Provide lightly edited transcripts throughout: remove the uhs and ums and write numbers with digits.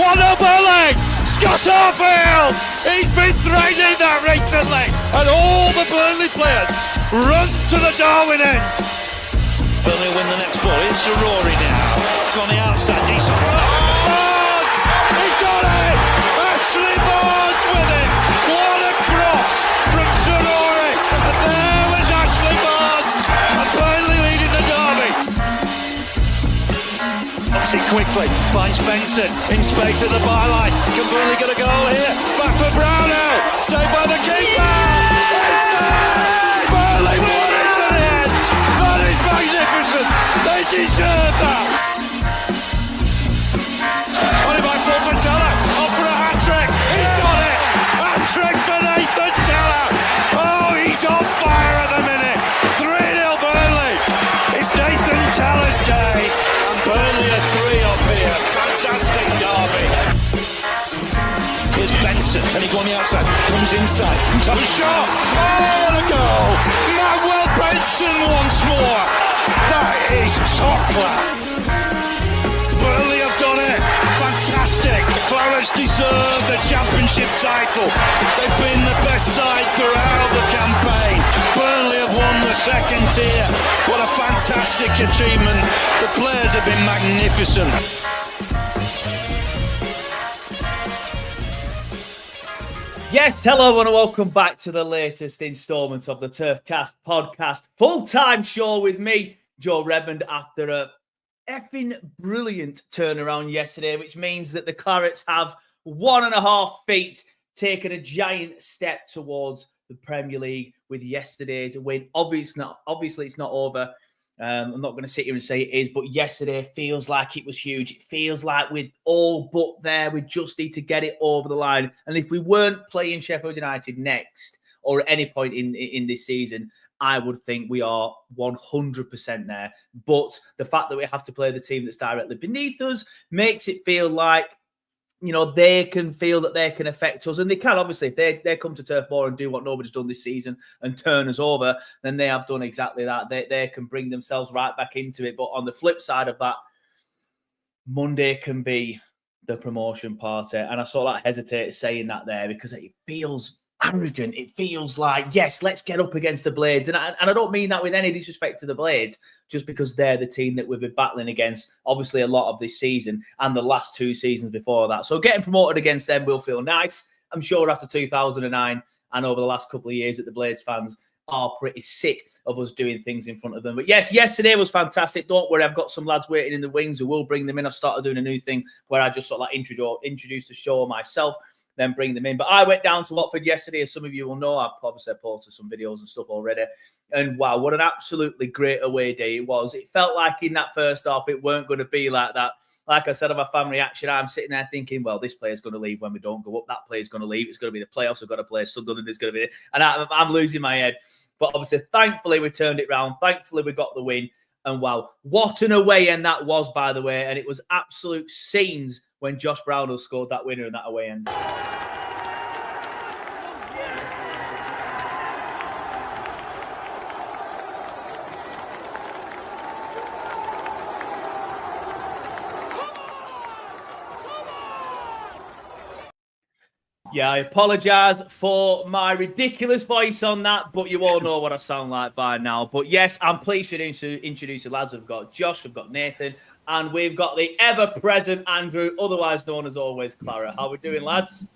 What a bully! Scott Arfield! He's been threatening that recently, and all the Burnley players run to the Darwin end. Burnley win the next ball. It's Rory now. On the outside, decent. Barnes! He got it! Ashley Barnes with it! What a cross from Rory! And there was Ashley Barnes! And Burnley leading the derby. Obviously quickly finds Benson in space at the byline. Can Burnley get a goal here? Back for Brownell. Saved by the keeper. Burnley won it to the end. That is magnificent. They deserve that. On it by Forfantella. Off for a hat-trick. He's got it. Hat-trick for Nathan Teller. Oh, he's on fire at the minute. 3-0 Burnley. It's Nathan Teller's day. And Burnley are 3 up here. Fantastic derby. Here's Benson. Can he go on the outside? Comes inside. Top shot. Oh, the goal. Manuel Benson once more. That is top class. Burnley have done it. Fantastic. Clarets deserve the championship title. They've been the best side throughout the campaign. Burnley have won the second tier. What a fantastic achievement. The players have been magnificent. Yes, hello and welcome back to the latest instalment of the Turfcast podcast full-time show with me, Joe Redmond, after a effing brilliant turnaround yesterday, which means that the Clarets have 1.5 feet taken a giant step towards the Premier League with yesterday's win. Obviously, it's not over. I'm not going to sit here and say it is, but yesterday feels like it was huge. It feels like we're all but there. We just need to get it over the line. And if we weren't playing Sheffield United next or at any point in this season, I would think we are 100% there. But the fact that we have to play the team that's directly beneath us makes it feel like, you know, they can feel that they can affect us. And they can, obviously, if they come to Turf Moor and do what nobody's done this season and turn us over, then they have done exactly that. They can bring themselves right back into it. But on the flip side of that, Monday can be the promotion party. And I sort of hesitate saying that there because it feels arrogant. It feels like, yes, let's get up against the Blades. And I don't mean that with any disrespect to the Blades, just because they're the team that we've been battling against, obviously, a lot of this season and the last 2 seasons before that. So getting promoted against them will feel nice. I'm sure after 2009 and over the last couple of years that the Blades fans are pretty sick of us doing things in front of them. But yes, yesterday was fantastic. Don't worry, I've got some lads waiting in the wings who will bring them in. I've started doing a new thing where I just sort of like introduce the show myself, then bring them in. But I went down to Watford yesterday, as some of you will know. I've obviously posted some videos and stuff already. And wow, what an absolutely great away day it was. It felt like in that first half, it weren't going to be like that. Like I said, on my fan reaction, I'm sitting there thinking, well, this player's going to leave when we don't go up. That player's going to leave. It's going to be the playoffs. I've got to play Sunderland. It's going to be... And I'm losing my head. But obviously, thankfully, we turned it round. Thankfully, we got the win. And wow, what an away end that was, by the way. And it was absolute scenes when Josh Brownell scored that winner in that away end. Yeah, I apologise for my ridiculous voice on that, but you all know what I sound like by now. But yes, I'm pleased to introduce the lads. We've got Josh, we've got Nathan, and we've got the ever-present Andrew, otherwise known as always Clara. How are we doing, lads?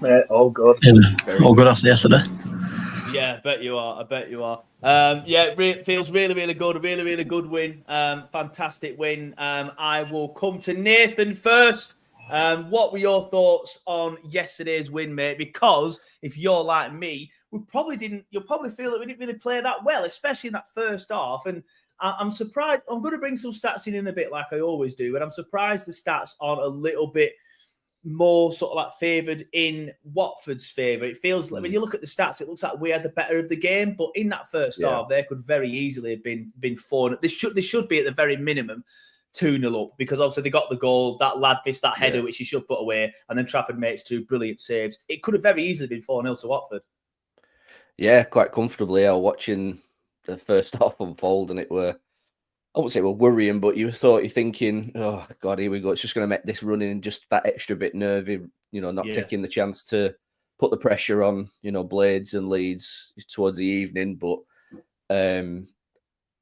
Mate, all good. Yeah, all good after yesterday. Yeah, I bet you are. Feels really, really good. A really, really good win. Fantastic win. I will come to Nathan first. What were your thoughts on yesterday's win, mate? Because if you're like me, you'll probably feel that we didn't really play that well, especially in that first half. And I'm surprised. I'm going to bring some stats in a bit, like I always do, but I'm surprised the stats aren't a little bit more sort of like favoured in Watford's favour. It feels like when you look at the stats, it looks like we had the better of the game. But in that first half, they could very easily have been 4. They should be at the very minimum 2-0 up, because obviously they got the goal. That lad missed that header, which he should put away, and then Trafford makes 2 brilliant saves. It could have very easily been 4-0 to Watford. Yeah, quite comfortably. I was watching the first half unfold, and it were I wouldn't say we're worrying, but you're thinking, oh God, here we go. It's just going to make this running just that extra bit nervy, not taking the chance to put the pressure on, Blades and Leeds towards the evening. But we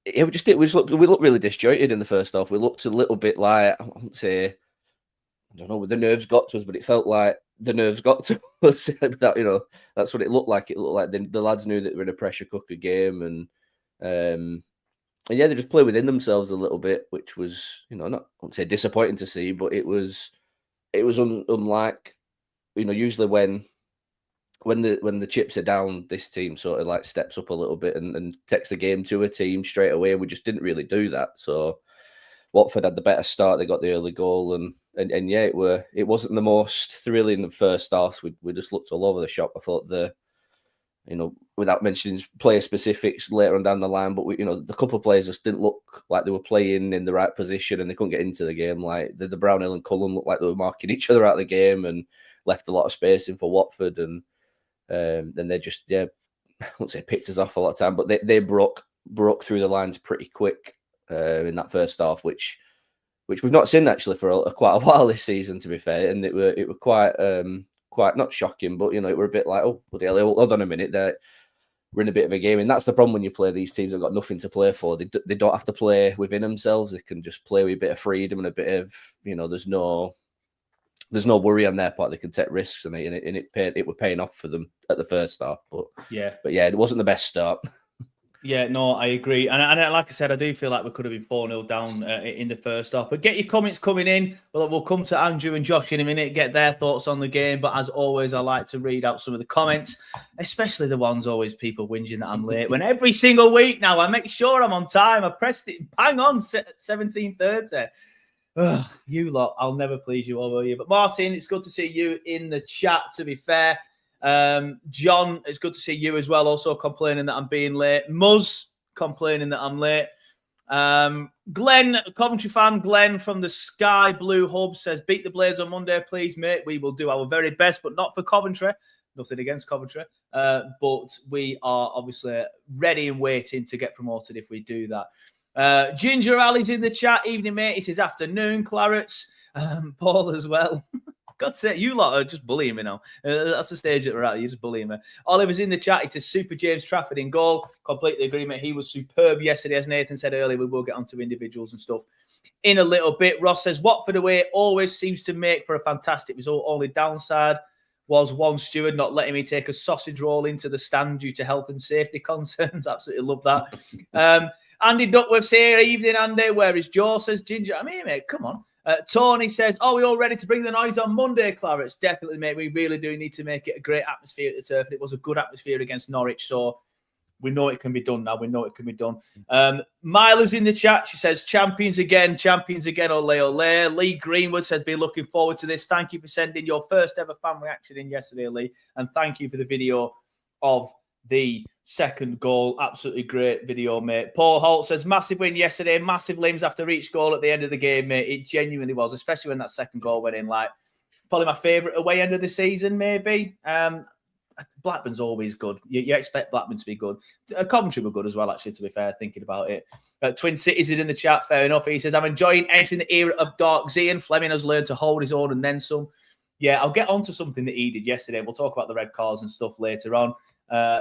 looked really disjointed in the first half. We looked a little bit like, I wouldn't say, I don't know, the nerves got to us, but it felt like the nerves got to us. That, that's what it looked like. It looked like the lads knew that they were in a pressure cooker game, and yeah, they just play within themselves a little bit, which was, I won't say disappointing to see, but it was unlike, usually when the chips are down, this team sort of like steps up a little bit and takes the game to a team straight away. We just didn't really do that. So Watford had the better start. They got the early goal, and yeah, it wasn't the most thrilling of first half. We just looked all over the shop. I thought without mentioning player specifics later on down the line, but the couple of players just didn't look like they were playing in the right position, and they couldn't get into the game. Like the Brownhill and Cullen looked like they were marking each other out of the game and left a lot of space in for Watford, and then they just I won't say picked us off a lot of time, but they broke through the lines pretty quick in that first half, which we've not seen actually for quite a while this season, to be fair, and it were quite not shocking, but it were a bit like, oh bloody hell, hold on a minute, we're in a bit of a game. And that's the problem when you play these teams that have got nothing to play for. They don't have to play within themselves. They can just play with a bit of freedom and a bit of, there's no worry on their part. They can take risks, and it were paying off for them at the first half. But yeah, it wasn't the best start. Yeah, no, I agree. And like I said, I do feel like we could have been 4-0 down in the first half. But get your comments coming in. We'll come to Andrew and Josh in a minute, get their thoughts on the game. But as always, I like to read out some of the comments, especially the ones always people whinging that I'm late. When every single week now, I make sure I'm on time. I pressed it bang on 17:30. You lot, I'll never please you over you. But Martin, it's good to see you in the chat, to be fair. John, it's good to see you as well, also complaining that I'm being late. Muzz complaining that I'm late. Glenn, Coventry fan Glenn from the Sky Blue Hub says, beat the Blades on Monday, please, mate. We will do our very best, but not for Coventry. Nothing against Coventry. But we are obviously ready and waiting to get promoted if we do that. Ginger Ali's in the chat. Evening, mate. He says, afternoon, Clarets. Paul as well. God's sake, you lot are just bullying me now. That's the stage that we're at. You're just bullying me. Oliver's in the chat. He says, Super James Trafford in goal. Completely agree, mate. He was superb yesterday. As Nathan said earlier, we will get onto individuals and stuff in a little bit. Ross says, Watford away always seems to make for a fantastic result. Only downside was one steward not letting me take a sausage roll into the stand due to health and safety concerns. Absolutely love that. Andy Duckworth's here. Evening, Andy. Where is Joe? Says Ginger. I mean, mate, come on. Tony says, are we all ready to bring the noise on Monday, Clarets? Definitely, mate. We really do need to make it a great atmosphere at the turf. It was a good atmosphere against Norwich, so we know it can be done now. We know it can be done. Mila's in the chat. She says, champions again, ole, ole. Lee Greenwood says, been looking forward to this. Thank you for sending your first ever fan reaction in yesterday, Lee. And thank you for the video of the second goal. Absolutely great video, mate. Paul Holt says, massive win yesterday. Massive limbs after each goal at the end of the game, mate. It genuinely was, especially when that second goal went in. Like, probably my favourite away end of the season, maybe. Blackburn's always good. You expect Blackburn to be good. Coventry were good as well, actually, to be fair, thinking about it. Twin Cities is in the chat, fair enough. He says, I'm enjoying entering the era of Dark Zian. Fleming has learned to hold his own and then some. Yeah, I'll get on to something that he did yesterday. We'll talk about the red cards and stuff later on.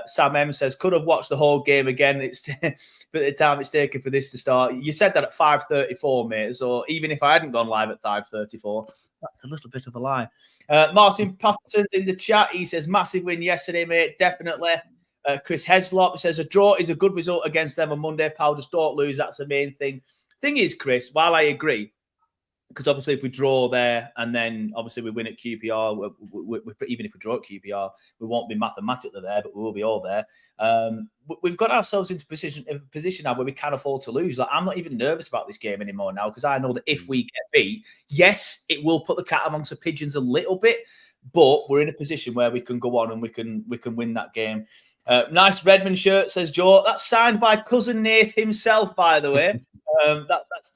Sam M says, could have watched the whole game again. It's for the time it's taken for this to start. You said that at 5:34, mate. So even if I hadn't gone live at 5:34, that's a little bit of a lie. Martin Patterson's in the chat. He says, massive win yesterday, mate. Definitely. Chris Heslop says, a draw is a good result against them on Monday. Pal, just don't lose. That's the main thing. Thing is, Chris, while I agree, because obviously if we draw there and then obviously we win at QPR, even if we draw at QPR, we won't be mathematically there, but we will be all there. We've got ourselves into a position now where we can afford to lose. Like, I'm not even nervous about this game anymore now, because I know that if we get beat, yes, it will put the cat amongst the pigeons a little bit, but we're in a position where we can go on and we can win that game. Nice Redmond shirt, says Joe. That's signed by cousin Nath himself, by the way.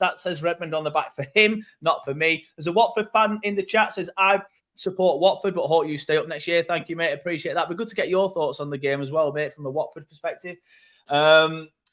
That says Redmond on the back for him, not for me. There's a Watford fan in the chat, says, I support Watford, but hope you stay up next year. Thank you, mate. Appreciate that. But good to get your thoughts on the game as well, mate, from a Watford perspective.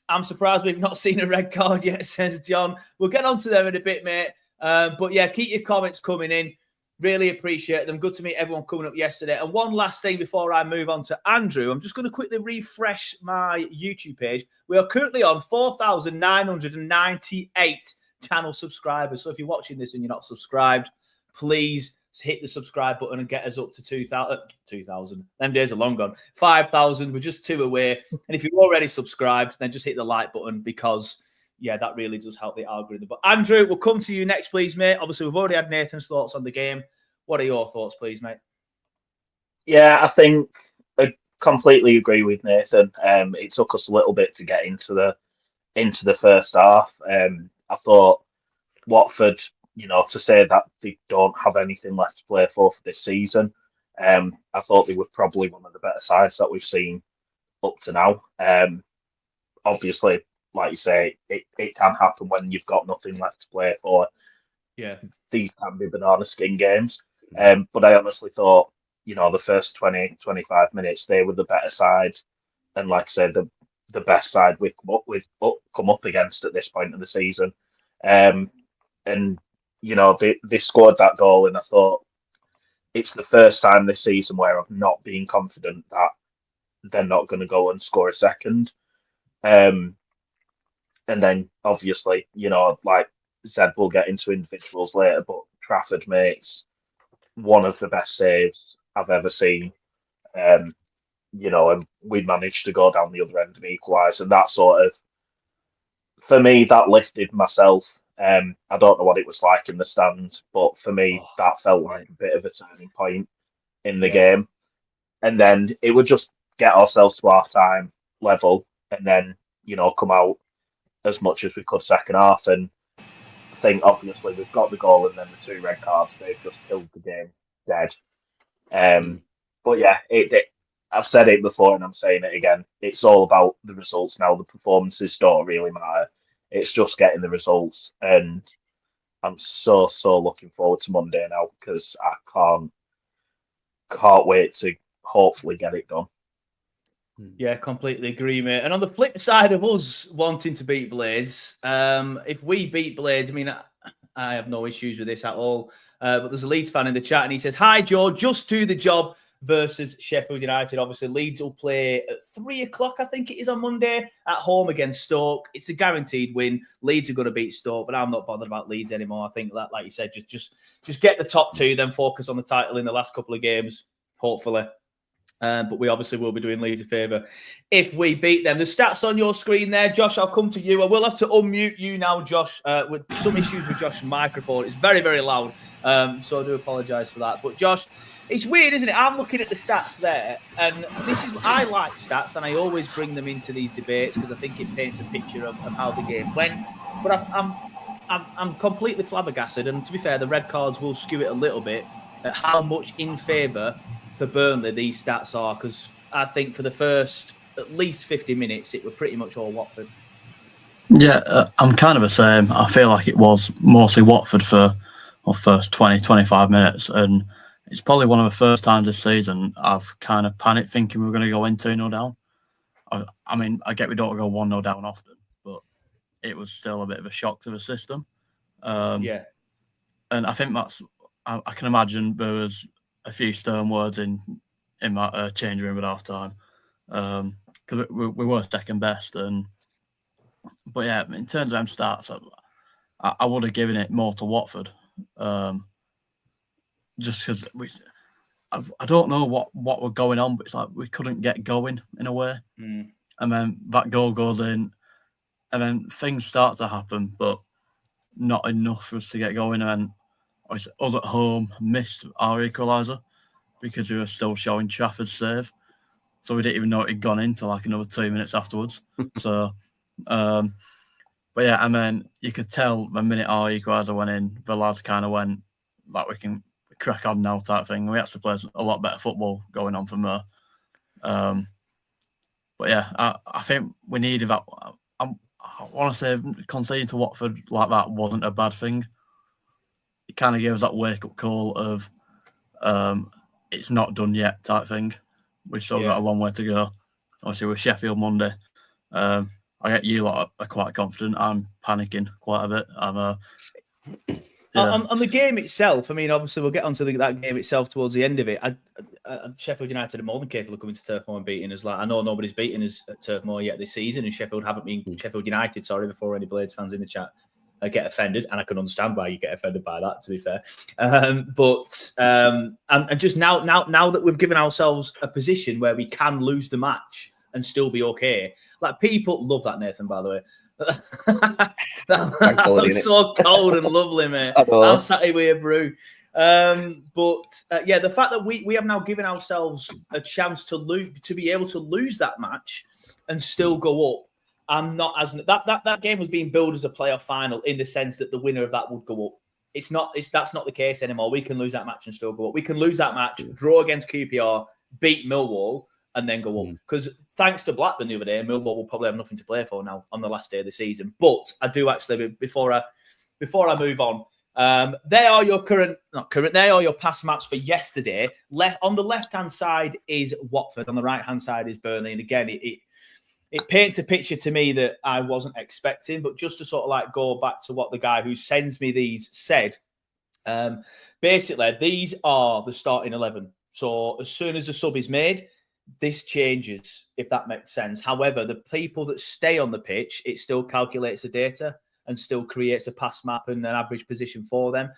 I'm surprised we've not seen a red card yet, says John. We'll get on to them in a bit, mate. But yeah, keep your comments coming in. Really appreciate them. Good to meet everyone coming up yesterday. And one last thing before I move on to Andrew, I'm just going to quickly refresh my YouTube page. We are currently on 4,998 channel subscribers. So if you're watching this and you're not subscribed, please hit the subscribe button and get us up to 2,000. Them days are long gone. 5,000. We're just 2 away. And if you're already subscribed, then just hit the like button because, yeah, that really does help the algorithm. But Andrew, we'll come to you next, please, mate. Obviously, we've already had Nathan's thoughts on the game. What are your thoughts, please, mate? Yeah, I think I completely agree with Nathan. It took us a little bit to get into the first half. I thought Watford, to say that they don't have anything left to play for this season, I thought they were probably one of the better sides that we've seen up to now. Obviously, like you say, it can happen when you've got nothing left to play for. Yeah. These can be banana skin games. But I honestly thought, the first 20, 25 minutes, they were the better side. And like I said, the best side we've come up against at this point of the season. And, they scored that goal, and I thought it's the first time this season where I've not been confident that they're not going to go and score a second. And then, obviously, like Zed, we'll get into individuals later, but Trafford makes one of the best saves I've ever seen. And we managed to go down the other end and equalise. And that sort of, for me, that lifted myself. I don't know what it was like in the stands, but for me, that felt like a bit of a turning point in the game. And then it would just get ourselves to our time level and then, come out as much as we could second half. And I think, obviously, we've got the goal and then the 2 red cards. They've just killed the game dead. But yeah, I've said it before and I'm saying it again. It's all about the results now. The performances don't really matter. It's just getting the results. And I'm so looking forward to Monday now because I can't wait to hopefully get it done. Yeah, completely agree, mate. And on the flip side of us wanting to beat Blades, if we beat Blades, I mean, I have no issues with this at all. But there's a Leeds fan in the chat and he says, "Hi, Joe, just do the job versus Sheffield United." Obviously, Leeds will play at 3 o'clock, I think it is, on Monday at home against Stoke. It's a guaranteed win. Leeds are going to beat Stoke, but I'm not bothered about Leeds anymore. I think that, like you said, just get the top 2, then focus on the title in the last couple of games, hopefully. But we obviously will be doing Leeds a favour if we beat them. The stats on your screen there, Josh. I'll come to you. I will have to unmute you now, Josh, with some issues with Josh's microphone. It's very, very loud, so I do apologise for that. But Josh, it's weird, isn't it? I'm looking at the stats there, and I like stats, and I always bring them into these debates because I think it paints a picture of how the game went. But I'm completely flabbergasted, and to be fair, the red cards will skew it a little bit at how much in favour for Burnley these stats are, because I think for the first at least 50 minutes it were pretty much all Watford. Yeah, I'm kind of the same. I feel like it was mostly Watford for the first 20, 25 minutes, and it's probably one of the first times this season I've kind of panicked thinking we were going to go in 2-0 down. I mean, I get we don't go 1-0 down often, but it was still a bit of a shock to the system. Yeah. And I think I can imagine there was a few stern words in my change room at half time because we were second best. But yeah, in terms of them stats, I would have given it more to Watford, just because I don't know what were going on, but it's like we couldn't get going in a way, and then that goal goes in, and then things start to happen, but not enough for us to get going. And us at home missed our equaliser because we were still showing Trafford's save. So we didn't even know it had gone into like another 2 minutes afterwards. So, but yeah, and then you could tell the minute our equaliser went in, the lads kind of went, like, we can crack on now type thing. We actually played a lot better football going on from there. But yeah, I think we needed that. I want to say conceding to Watford like that wasn't a bad thing. It kind of gave us that wake-up call of it's not done yet type thing. We've still got a long way to go. Obviously, with Sheffield Monday. I get you lot are quite confident. I'm panicking quite a bit. On the game itself, I mean, obviously we'll get onto that game itself towards the end of it. Sheffield United are more than capable of coming to Turf Moor and beating us. Like, I know nobody's beaten us at Turf Moor yet this season, and Sheffield haven't been Sheffield United. Sorry, before any Blades fans in the chat get offended, and I can understand why you get offended by that. To be fair, and just now that we've given ourselves a position where we can lose the match and still be okay, like people love that, Nathan. By the way. that looks so cold and lovely, mate. I'm sat here with a brew. The fact that we have now given ourselves a chance to be able to lose that match and still go up. I'm not as that game was being billed as a playoff final in the sense that the winner of that would go up. That's not the case anymore. We can lose that match and still go up. We can lose that match, draw against QPR, beat Millwall, and then go up. Because thanks to Blackburn the other day, Millwall will probably have nothing to play for now on the last day of the season. But I do actually, before I move on, they are your they are your past maps for yesterday. On the left-hand side is Watford, on the right-hand side is Burnley. And again, it paints a picture to me that I wasn't expecting. But just to sort of like go back to what the guy who sends me these said, basically, these are the starting 11. So as soon as the sub is made, this changes, if that makes sense. However, the people that stay on the pitch, it still calculates the data and still creates a pass map and an average position for them.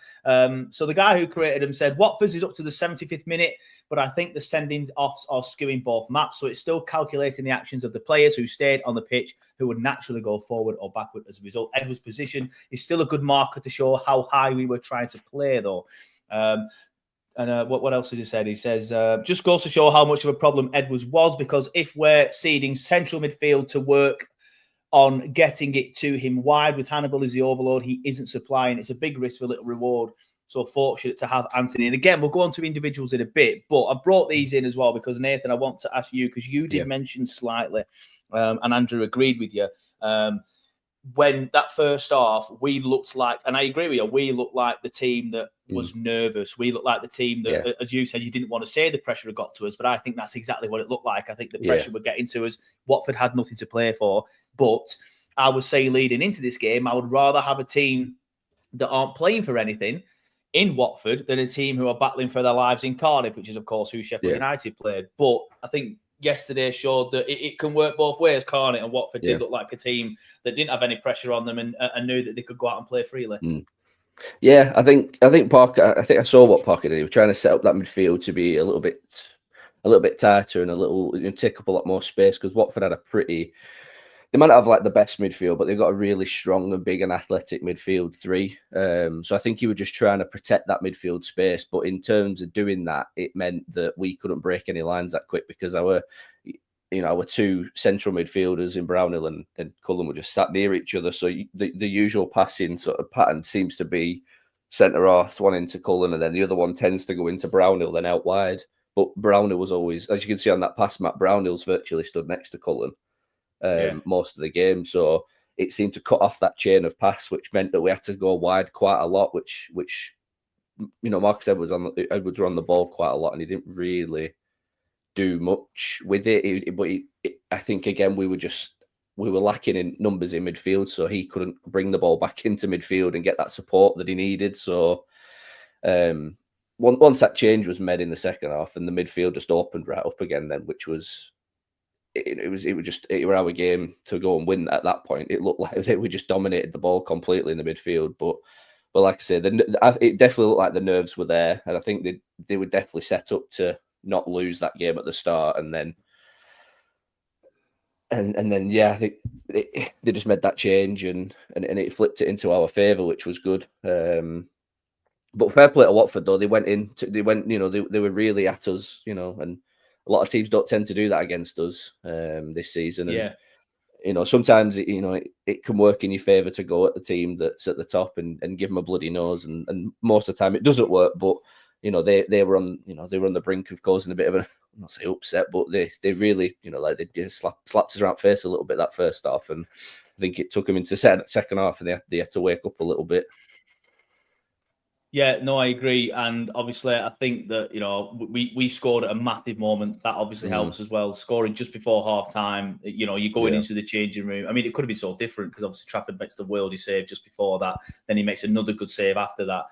So the guy who created them said, Watford's is up to the 75th minute, but I think the sendings offs are skewing both maps. So it's still calculating the actions of the players who stayed on the pitch, who would naturally go forward or backward as a result. Edwards' position is still a good marker to show how high we were trying to play, though. What else has he said? He says, just goes to show how much of a problem Edwards was, because if we're seeding central midfield to work on getting it to him wide with Hannibal as the overload, he isn't supplying. It's a big risk for little reward. So fortunate to have Anthony. And again, we'll go on to individuals in a bit, but I brought these in as well because, Nathan, I want to ask you, because you did mention slightly, and Andrew agreed with you, when that first half, we looked like, and I agree with you, we looked like the team that was nervous. We looked like the team that, as you said, you didn't want to say the pressure had got to us, but I think that's exactly what it looked like. I think the pressure would get into us. Watford had nothing to play for, but I would say leading into this game, I would rather have a team that aren't playing for anything in Watford than a team who are battling for their lives in Cardiff, which is, of course, who Sheffield United played. But I think yesterday showed that it can work both ways, can't it? And Watford did look like a team that didn't have any pressure on them and knew that they could go out and play freely. Yeah, I think Parker. I think I saw what Parker did. He was trying to set up that midfield to be a little bit tighter and a little take up a lot more space, because Watford had they might not have like the best midfield, but they've got a really strong and big and athletic midfield three. So I think he was just trying to protect that midfield space. But in terms of doing that, it meant that we couldn't break any lines that quick, because our two central midfielders in Brownhill and Cullen were just sat near each other. So the usual passing sort of pattern seems to be centre half, one into Cullen, and then the other one tends to go into Brownhill, then out wide. But Brownhill was always, as you can see on that pass map, Brownhill's virtually stood next to Cullen most of the game. So it seemed to cut off that chain of pass, which meant that we had to go wide quite a lot, which Marcus Edwards were on the ball quite a lot, and he didn't really do much with it. I think, again, we were lacking in numbers in midfield, so he couldn't bring the ball back into midfield and get that support that he needed. So once that change was made in the second half, and the midfield just opened right up again, then, which was it was our game to go and win at that point. It looked like we just dominated the ball completely in the midfield, but like I said, it definitely looked like the nerves were there, and I think they were definitely set up to not lose that game at the start, and then I think they just made that change and it flipped it into our favour, which was good. But fair play to Watford, though. They were really at us, and a lot of teams don't tend to do that against us this season. And, sometimes it can work in your favour to go at the team that's at the top and give them a bloody nose, and most of the time it doesn't work. But they were on the brink of causing a bit of I'm not say upset, but they really they just slapped us around the face a little bit that first half, and I think it took them into second half, and they had to wake up a little bit. Yeah, no, I agree. And obviously, I think that, we scored at a massive moment. That obviously helps as well. Scoring just before half time, you're going into the changing room. I mean, it could have been so different because obviously Trafford makes the worldie save just before that. Then he makes another good save after that.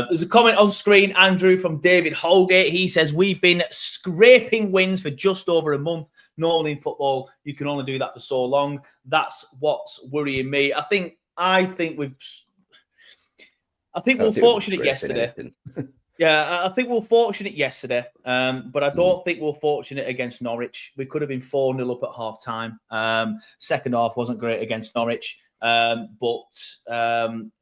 There's a comment on screen, Andrew, from David Holgate. He says, we've been scraping wins for just over a month. Normally in football, you can only do that for so long. That's what's worrying me. I think we were fortunate yesterday. Yeah, I think we were fortunate yesterday, but I don't think we were fortunate against Norwich. We could have been 4-0 up at half time. Second half wasn't great against Norwich, but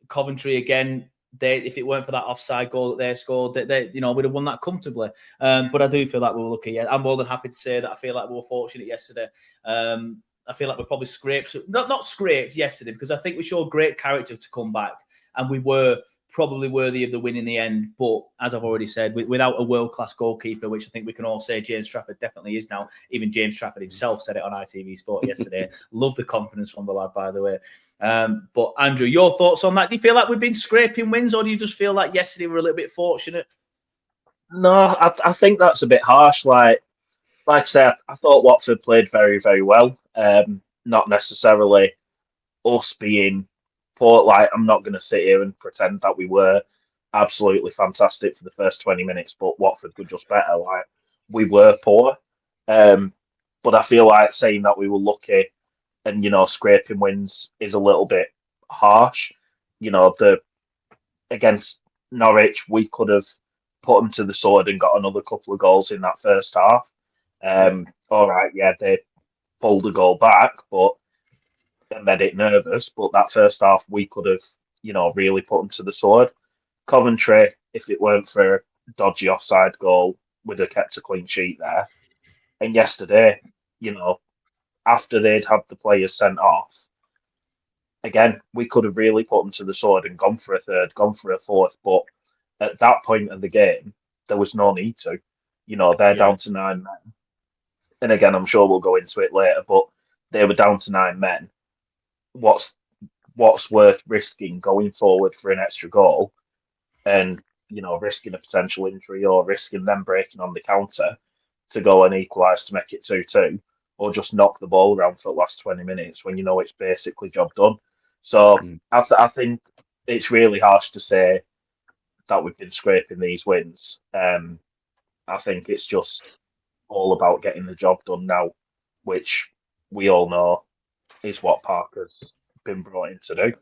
Coventry again. If it weren't for that offside goal that they scored, they would have won that comfortably. But I do feel like we were lucky. Yeah, I'm more than happy to say that I feel like we were fortunate yesterday. I feel like we probably scraped, not scraped yesterday, because I think we showed great character to come back, and we were probably worthy of the win in the end. But as I've already said, without a world-class goalkeeper, which I think we can all say James Trafford definitely is now. Even James Trafford himself said it on ITV Sport yesterday. Love the confidence from the lad, by the way. But Andrew, your thoughts on that? Do you feel like we've been scraping wins, or do you just feel like yesterday we were a little bit fortunate? No, I think that's a bit harsh. Like I said, I thought Watford played very, very well. Not necessarily us being poor. Like, I'm not going to sit here and pretend that we were absolutely fantastic for the first 20 minutes, but Watford were just better. Like, we were poor. But I feel like saying that we were lucky and, scraping wins is a little bit harsh. Against Norwich, we could have put them to the sword and got another couple of goals in that first half. All right, they pulled the goal back, but and made it nervous. But that first half, we could have, really put them to the sword. Coventry, if it weren't for a dodgy offside goal, would have kept a clean sheet there. And yesterday, after they'd had the players sent off, again, we could have really put them to the sword and gone for a third, gone for a fourth. But at that point of the game, there was no need to. They're down to 9 men. And again, I'm sure we'll go into it later, but they were down to 9 men. What's worth risking going forward for an extra goal and, risking a potential injury or risking them breaking on the counter to go and equalise to make it 2-2, or just knock the ball around for the last 20 minutes when it's basically job done. So I think it's really harsh to say that we've been scraping these wins. I think it's just all about getting the job done now, which we all know is what Parker's been brought in to do.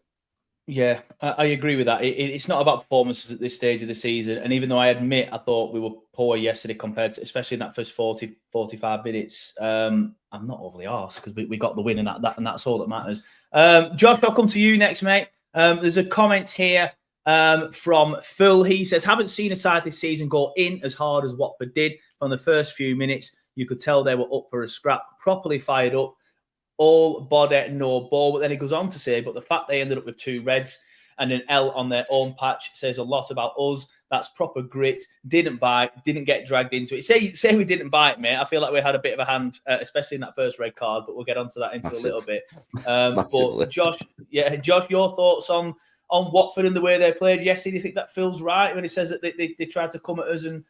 Yeah, I agree with that. It's not about performances at this stage of the season. And even though I admit I thought we were poor yesterday compared to, especially in that first 40, 45 minutes, I'm not overly arsed because we got the win and that's all that matters. Josh, I'll come to you next, mate. There's a comment here from Phil. He says, haven't seen a side this season go in as hard as Watford did. From the first few minutes, you could tell they were up for a scrap, properly fired up. All body, no ball. But then he goes on to say, but the fact they ended up with 2 reds and an L on their own patch says a lot about us. That's proper grit. Didn't bite, didn't get dragged into it. Say we didn't bite, mate. I feel like we had a bit of a hand, especially in that first red card, but we'll get onto that a little bit. But Josh, your thoughts on Watford and the way they played yesterday? Do you think that feels right when he says that they tried to come at us and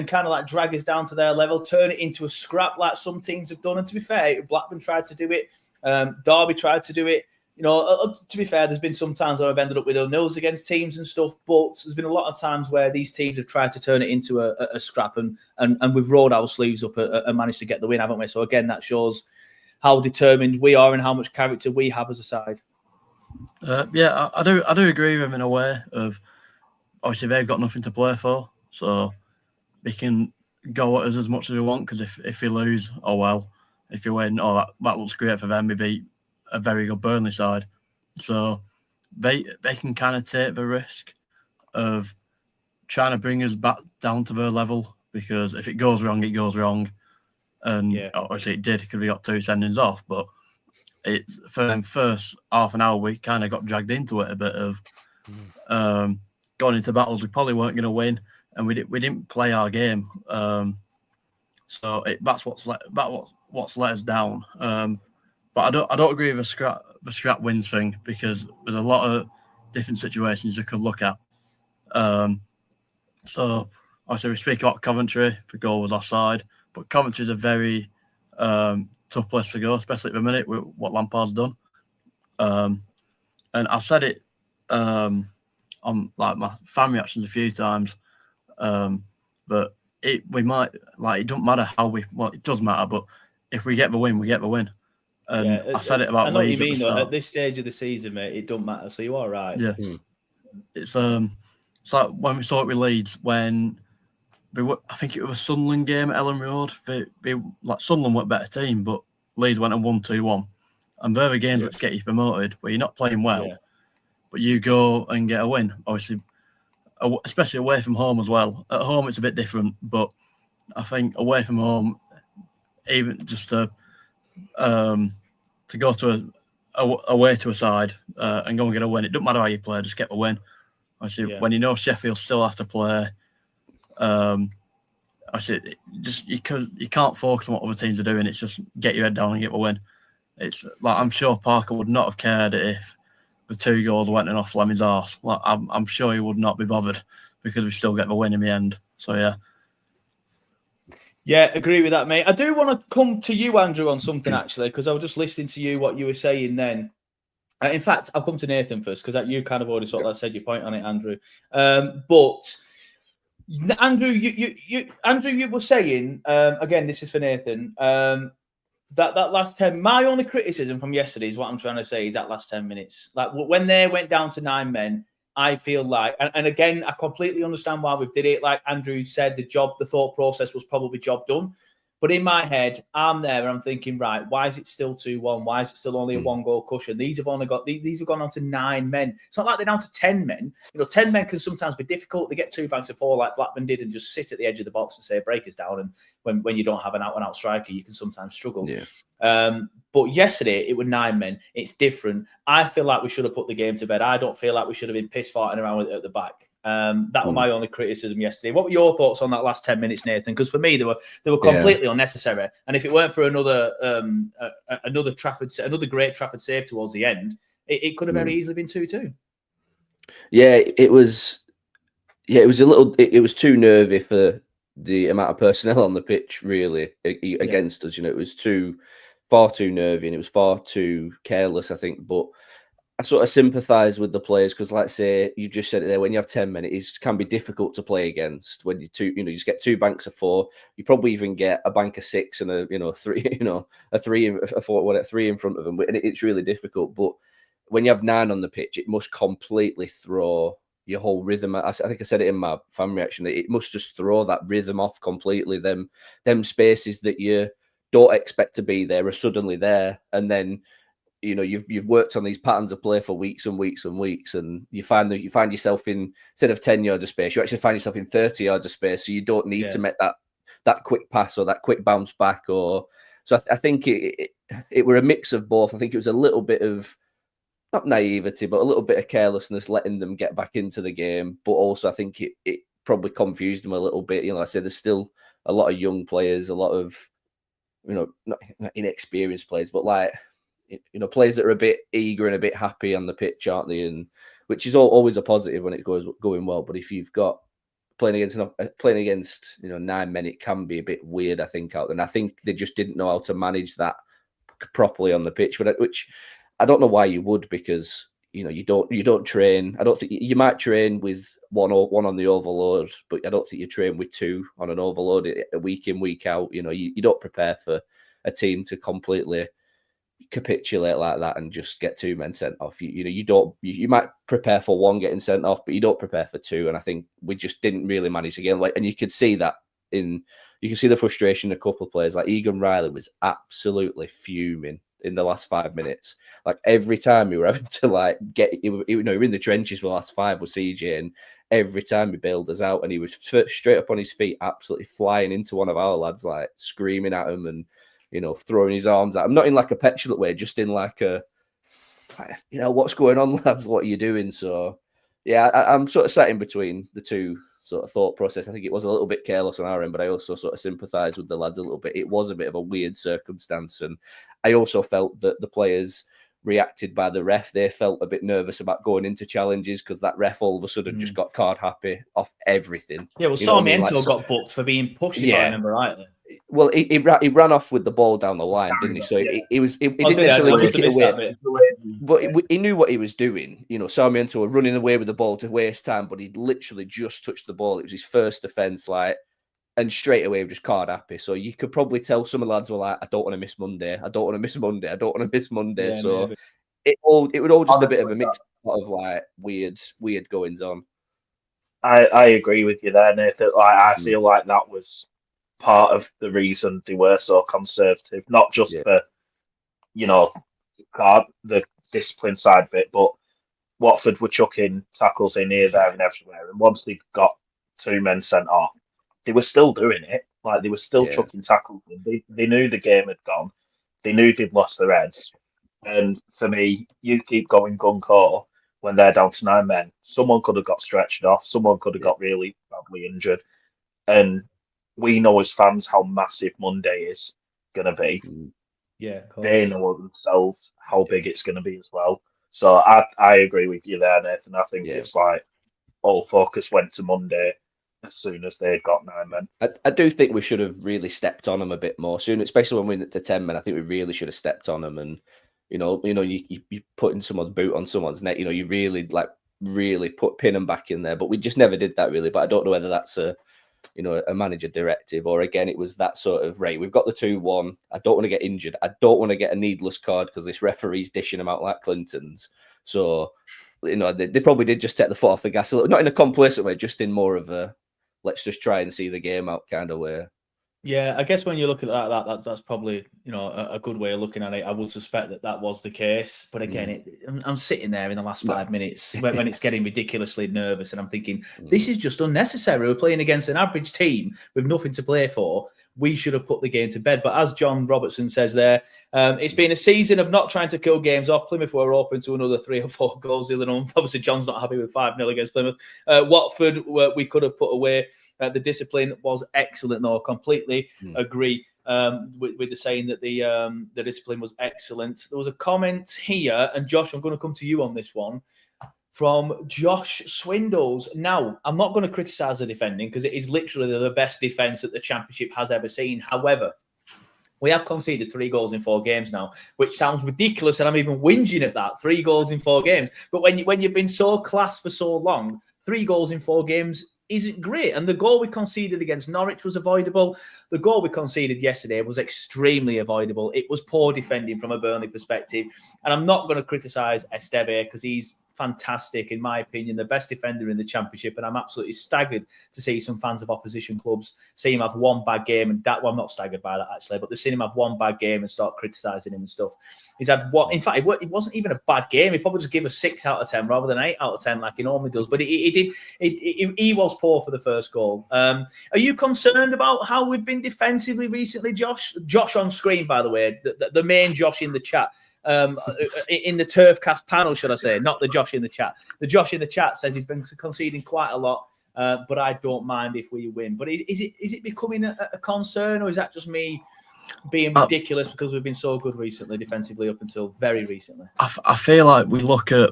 kind of like drag us down to their level, turn it into a scrap like some teams have done? And to be fair, Blackburn tried to do it. Derby tried to do it. To be fair, there's been some times where I've ended up with 0-0s against teams and stuff, but there's been a lot of times where these teams have tried to turn it into a scrap and we've rolled our sleeves up and managed to get the win, haven't we? So again, that shows how determined we are and how much character we have as a side. I do agree with him in a way of, obviously they've got nothing to play for, so they can go at us as much as they want, because if you lose, oh well. If you win, that looks great for them. They beat a very good Burnley side. So they can kind of take the risk of trying to bring us back down to their level, because if it goes wrong, it goes wrong. And obviously it did, because we got 2 sendings off. But it's for them first half an hour, we kind of got dragged into it a bit of going into battles we probably weren't going to win. And we didn't play our game, so that's what's let us down. But I don't agree with the scrap wins thing, because there's a lot of different situations you could look at. So obviously we speak about Coventry. The goal was offside, but Coventry's a very tough place to go, especially at the minute with what Lampard's done. And I've said it on like my fan reactions a few times, but it doesn't matter how it does matter, but if we get the win, we get the win. And I said it about Leeds. I know what you mean, though. At this stage of the season, mate, it don't matter. So you are right. Yeah, it's like when we saw it with Leeds when I think it was a Sunderland game at Ellen Road. Like Sunderland were a better team, but Leeds went and won 2-1. And they're the games that get you promoted, where you're not playing well, but you go and get a win. Obviously, especially away from home as well. At home, it's a bit different, but I think away from home, even just to go to away to a side and go and get a win, it doesn't matter how you play, just get the win. Obviously, when you know Sheffield still has to play, actually, you can't focus on what other teams are doing. It's just get your head down and get the win. It's like I'm sure Parker would not have cared if the 2 goals went in off Lemmy's arse. Like I'm sure he would not be bothered because we still get the win in the end. So yeah, agree with that, mate. I do want to come to you, Andrew, on something actually, because I was just listening to you what you were saying then. In fact, I'll come to Nathan first because you kind of already sort of said your point on it, Andrew. But Andrew, you were saying again. This is for Nathan. That last 10. My only criticism from yesterday is what I'm trying to say is that last 10 minutes. Like when they went down to 9 men, I feel like, and again, I completely understand why we did it. Like Andrew said, the thought process was probably job done. But in my head, I'm there and I'm thinking, right, why is it still 2-1? Why is it still only a 1-goal cushion? These have gone on to 9 men. It's not like they're down to 10 men. 10 men can sometimes be difficult. They get 2 banks of 4 like Blackburn did and just sit at the edge of the box and say break us down. And when you don't have an out-and-out striker, you can sometimes struggle. Yeah. But yesterday, it was 9 men. It's different. I feel like we should have put the game to bed. I don't feel like we should have been piss-farting around with it at the back. That was my only criticism yesterday. What were your thoughts on that last 10 minutes, Nathan? Because for me, they were completely unnecessary. And if it weren't for another great Trafford save towards the end, it could have very easily been 2-2. Yeah, it was. Yeah, it was a little. It was too nervy for the amount of personnel on the pitch. Really, against us. It was far too nervy and it was far too careless. I think, but I sort of sympathise with the players because, like I say, you just said it there. When you have 10 men, it can be difficult to play against. When you just get 2 banks of 4. You probably even get a bank of 6 and a 3, a 3, a 4, 3 in front of them. And it's really difficult. But when you have 9 on the pitch, it must completely throw your whole rhythm. I think I said it in my fan reaction. It must just throw that rhythm off completely. Them spaces that you don't expect to be there are suddenly there, and then. You've worked on these patterns of play for weeks and weeks and weeks, and you find yourself in, instead of 10 yards of space, you actually find yourself in 30 yards of space. So you don't need to make that quick pass or that quick bounce back. So I think it were a mix of both. I think it was a little bit of not naivety, but a little bit of carelessness, letting them get back into the game. But also, I think it probably confused them a little bit. I said there's still a lot of young players, a lot of not inexperienced players, but like. Players that are a bit eager and a bit happy on the pitch, aren't they? And which is always a positive when it going well. But if you've got playing against 9 men, it can be a bit weird, I think, out there. And I think they just didn't know how to manage that properly on the pitch, which I don't know why you would, because you don't train. I don't think you might train with one on the overload, but I don't think you train with 2 on an overload week in, week out. You don't prepare for a team to completely capitulate like that and just get 2 men sent off. You might prepare for 1 getting sent off, but you don't prepare for 2. And I think we just didn't really manage to get and you could see that you can see the frustration in a couple of players. Like Egan Riley was absolutely fuming in the last 5 minutes. Like every time we were having to we're in the trenches for the last 5 with CJ, and every time he bailed us out, and he was straight up on his feet, absolutely flying into one of our lads, like screaming at him and throwing his arms at him, not in like a petulant way, just in like a, what's going on, lads? What are you doing? So, yeah, I'm sort of sat in between the two sort of thought process. I think it was a little bit careless on our end, but I also sort of sympathise with the lads a little bit. It was a bit of a weird circumstance, and I also felt that the players reacted by the ref. They felt a bit nervous about going into challenges because that ref all of a sudden just got card happy off everything. Yeah, well, Sarmiento got booked for being pushy, if I remember rightly. Well, he ran off with the ball down the line, didn't he? So he didn't necessarily kick it away, but he knew what he was doing. Sarmiento were running away with the ball to waste time, but he'd literally just touched the ball. It was his first offence, and straight away just card happy. So you could probably tell some of the lads were like, I don't want to miss Monday. I don't want to miss Monday. I don't want to miss Monday. Yeah, so maybe. it would all just a bit of a mix of weird goings on. I agree with you there, Nathan. I feel like that was part of the reason they were so conservative, not just for, the discipline side of it, but Watford were chucking tackles in here, there and everywhere. And once they got 2 men sent off, they were still doing it. They were still chucking tackles in. They knew the game had gone. They knew they'd lost their heads. And for me, you keep going gung-ho when they're down to 9 men. Someone could have got stretched off. Someone could have got really badly injured. And we know as fans how massive Monday is going to be. Yeah, of course. They know themselves how big it's going to be as well. So I agree with you there, Nathan. I think it's all focus went to Monday as soon as they got 9 men. I do think we should have really stepped on them a bit more soon, especially when we went to 10 men. I think we really should have stepped on them, and you putting someone's boot on someone's neck. You really pin them back in there, but we just never did that really. But I don't know whether that's a manager directive, or again, it was that sort of, right, we've got the 2-1. I don't want to get injured. I don't want to get a needless card because this referee's dishing them out like Clinton's. So, they probably did just take the foot off the gas a little, not in a complacent way, just in more of a, let's just try and see the game out kind of way. Yeah, I guess when you look at that's probably a good way of looking at it. I would suspect that was the case, but again, I'm sitting there in the last 5 minutes when it's getting ridiculously nervous, and I'm thinking this is just unnecessary. We're playing against an average team with nothing to play for. We should have put the game to bed. But as John Robertson says there, it's been a season of not trying to kill games off. Plymouth were open to another 3 or 4 goals. Obviously, John's not happy with 5-0 against Plymouth. Watford, we could have put away. The discipline was excellent, though. Completely agree with the saying that the discipline was excellent. There was a comment here, and Josh, I'm going to come to you on this one, from Josh Swindles. Now, I'm not going to criticise the defending because it is literally the best defence that the Championship has ever seen. However, we have conceded 3 goals in 4 games now, which sounds ridiculous, and I'm even whinging at that. 3 goals in 4 games. But when you've been so class for so long, 3 goals in 4 games isn't great. And the goal we conceded against Norwich was avoidable. The goal we conceded yesterday was extremely avoidable. It was poor defending from a Burnley perspective. And I'm not going to criticise Esteve because he's fantastic, in my opinion, the best defender in the Championship, and I'm absolutely staggered to see some fans of opposition clubs see him have one bad game, and I'm not staggered by that actually, but they've seen him have one bad game and start criticising him and stuff. He's had what, in fact, it wasn't even a bad game. He probably just gave us 6 out of 10 rather than 8 out of 10 like he normally does, but he was poor for the first goal. Are you concerned about how we've been defensively recently, Josh? Josh on screen, by the way, the main Josh in the chat. In the Turfcast panel, should I say, not the Josh in the chat. The Josh in the chat says he's been conceding quite a lot, but I don't mind if we win. But is it becoming a concern, or is that just me being ridiculous because we've been so good recently defensively up until very recently? I feel like we look at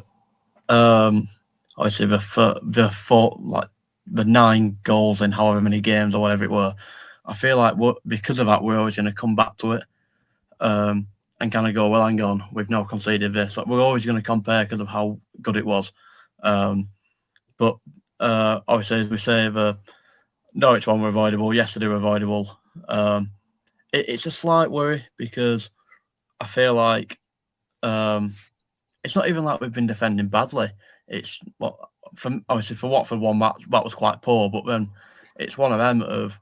obviously the 9 goals in however many games or whatever it were. I feel like because of that, we're always going to come back to it. And kind of go, well, hang on, we've now conceded this. We're always going to compare because of how good it was. But obviously, as we say, the Norwich one were avoidable. Yesterday were avoidable. It's a slight worry because I feel like it's not even like we've been defending badly. It's obviously for Watford one that was quite poor, but then it's one of them of